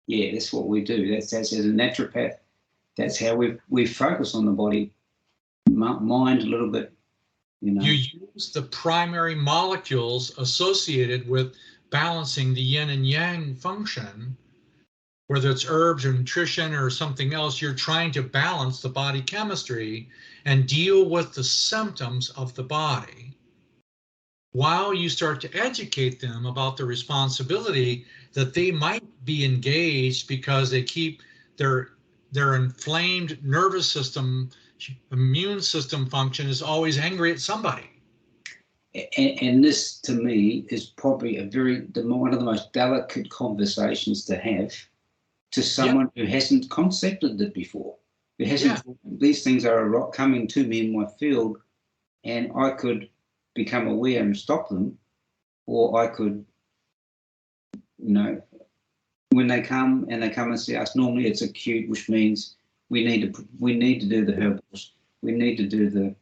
Yeah, that's what we do. That's as a naturopath. That's how we focus on the body, mind a little bit. You know. You use the primary molecules associated with balancing the yin and yang function, whether it's herbs or nutrition or something else. You're trying to balance the body chemistry and deal with the symptoms of the body, while you start to educate them about the responsibility that they might be engaged because they keep their inflamed nervous system, immune system function is always angry at somebody. And this, to me, is probably one of the most delicate conversations to have to someone who hasn't concepted it before. Who hasn't. These things are coming to me in my field, and I could become aware and stop them, or I could, when they come and see us, normally it's acute, which means we need to do the herbals. We need to do the.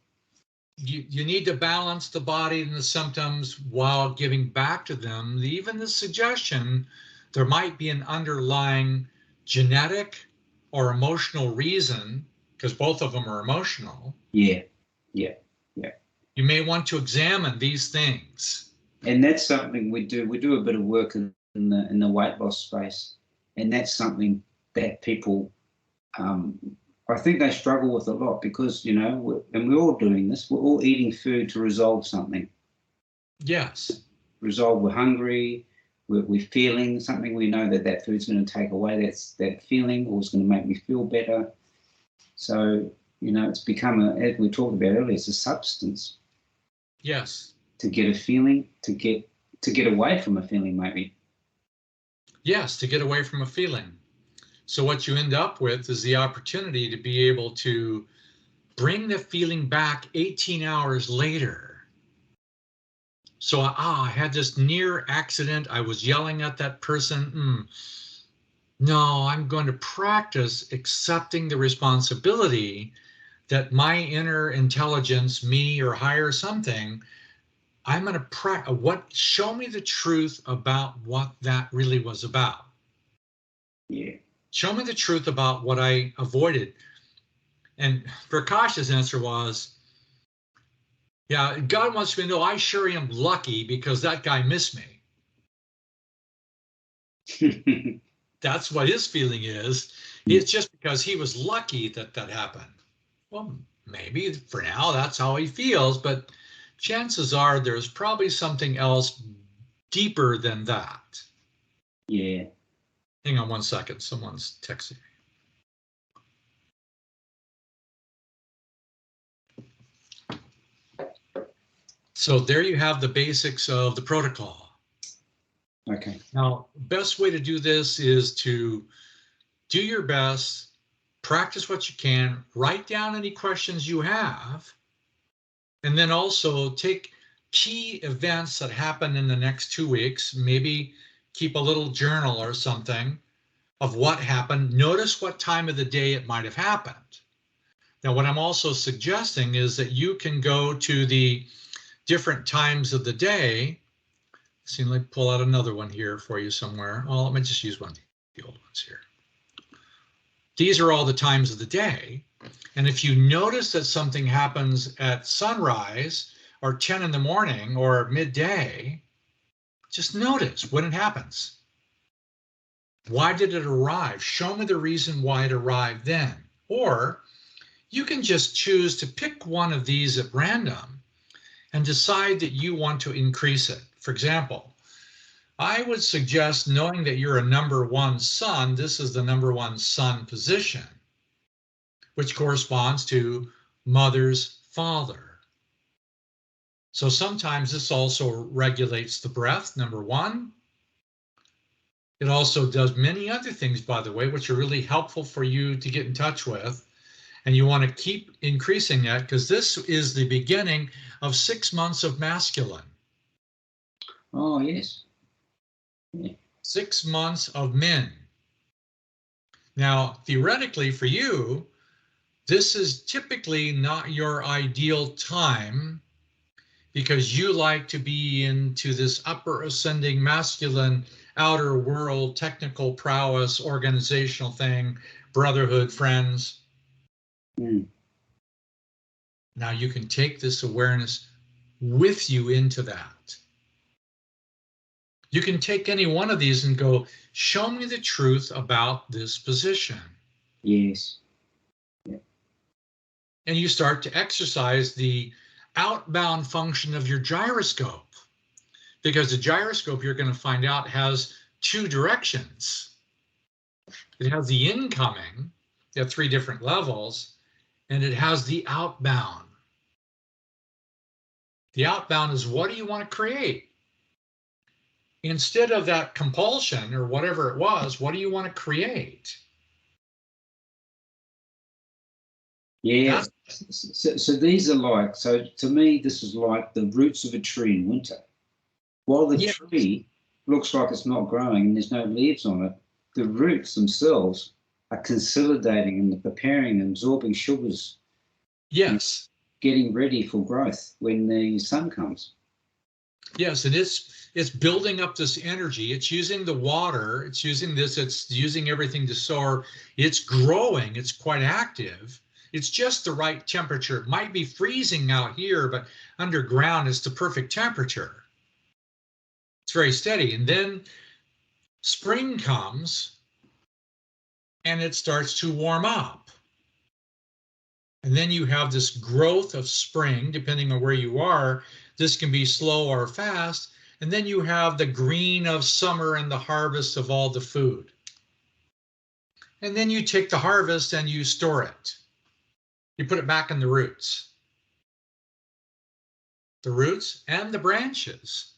You need to balance the body and the symptoms while giving back to them. Even the suggestion, there might be an underlying genetic or emotional reason, because both of them are emotional. Yeah. You may want to examine these things. And that's something we do. We do a bit of work in the weight loss space, and that's something that people, I think they struggle with a lot, because, and we're all doing this. We're all eating food to resolve something. Yes. Resolve, we're hungry, we're feeling something. We know that food's going to take away that feeling, or it's going to make me feel better. So, it's become as we talked about earlier, it's a substance. Yes. To get a feeling, to get away from a feeling, maybe. Yes, to get away from a feeling. So what you end up with is the opportunity to be able to bring the feeling back 18 hours later. So I had this near accident. I was yelling at that person. No, I'm going to practice accepting the responsibility that my inner intelligence, me or higher something, I'm going to show me the truth about what that really was about. Yeah. Show me the truth about what I avoided. And Prakash's answer was, yeah, God wants me to know I sure am lucky because that guy missed me. That's what his feeling is. It's just because he was lucky that happened. Well, maybe for now that's how he feels, but chances are there's probably something else deeper than that. Yeah. Hang on one second. Someone's texting me. So there you have the basics of the protocol. Okay. Now, best way to do this is to do your best, practice what you can, write down any questions you have, and then also take key events that happen in the next 2 weeks, maybe keep a little journal or something of what happened. Notice what time of the day it might have happened. Now, what I'm also suggesting is that you can go to the different times of the day. See, let me pull out another one here for you somewhere. Oh, let me just use one of the old ones here. These are all the times of the day. And if you notice that something happens at sunrise or 10 in the morning or midday, just notice when it happens. Why did it arrive? Show me the reason why it arrived then. Or you can just choose to pick one of these at random and decide that you want to increase it. For example, I would suggest, knowing that you're a number 1 sun, this is the number 1 sun position, which corresponds to mother's father. So sometimes this also regulates the breath, number 1. It also does many other things, by the way, which are really helpful for you to get in touch with. And you want to keep increasing that, because this is the beginning of 6 months of masculine. Oh, yes. Yeah. 6 months of men. Now, theoretically for you, this is typically not your ideal time, because you like to be into this upper ascending masculine outer world, technical prowess, organizational thing, brotherhood, friends. Mm. Now you can take this awareness with you into that. You can take any one of these and go, show me the truth about this position. Yes. Yeah. And you start to exercise the outbound function of your gyroscope, because the gyroscope, you're going to find out, has 2 directions. It has the incoming at 3 different levels, and it has the outbound. The outbound is, what do you want to create? Instead of that compulsion or whatever it was, what do you want to create? Yeah. So these are like, so to me, this is like the roots of a tree in winter. While the tree looks like it's not growing and there's no leaves on it, the roots themselves are consolidating and preparing and absorbing sugars. Yes. Getting ready for growth when the sun comes. Yes, and it's building up this energy. It's using the water. It's using this. It's using everything to soar. It's growing. It's quite active. It's just the right temperature. It might be freezing out here, but underground it's the perfect temperature. It's very steady. And then spring comes and it starts to warm up. And then you have this growth of spring, depending on where you are. This can be slow or fast. And then you have the green of summer and the harvest of all the food. And then you take the harvest and you store it. You put it back in the roots. The roots and the branches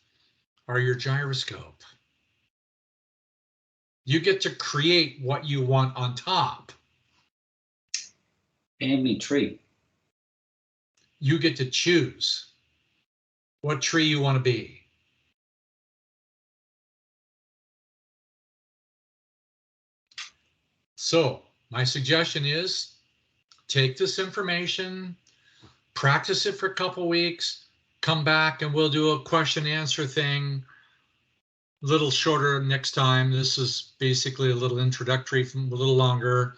are your gyroscope. You get to create what you want on top. Family tree. You get to choose what tree you want to be. So my suggestion is, take this information, practice it for a couple weeks, come back and we'll do a question answer thing, a little shorter next time. This is basically a little introductory, from a little longer.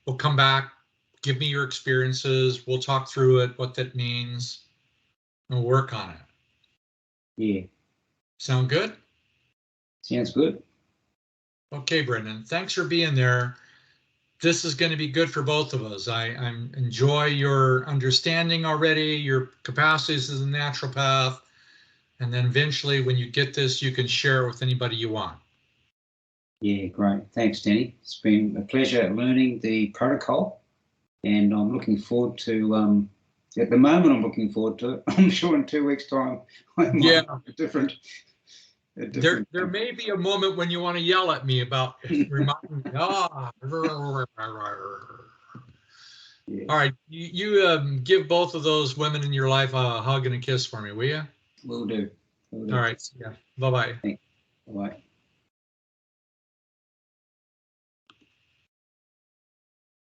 We'll come back, give me your experiences, we'll talk through it, what that means, and work on it. Yeah. Sound good? Sounds good. Okay, Brendan, thanks for being there. This is going to be good for both of us. I enjoy your understanding already, your capacities as a naturopath, and then eventually when you get this, you can share it with anybody you want. Yeah, great. Thanks, Danny. It's been a pleasure learning the protocol, and I'm looking forward to, at the moment, I'm looking forward to it. I'm sure in 2 weeks' time, I might be different. There may be a moment when you want to yell at me about reminding me. Yeah. All right, you give both of those women in your life a hug and a kiss for me, will you? Will do. All right, yeah. Bye-bye. Bye-bye.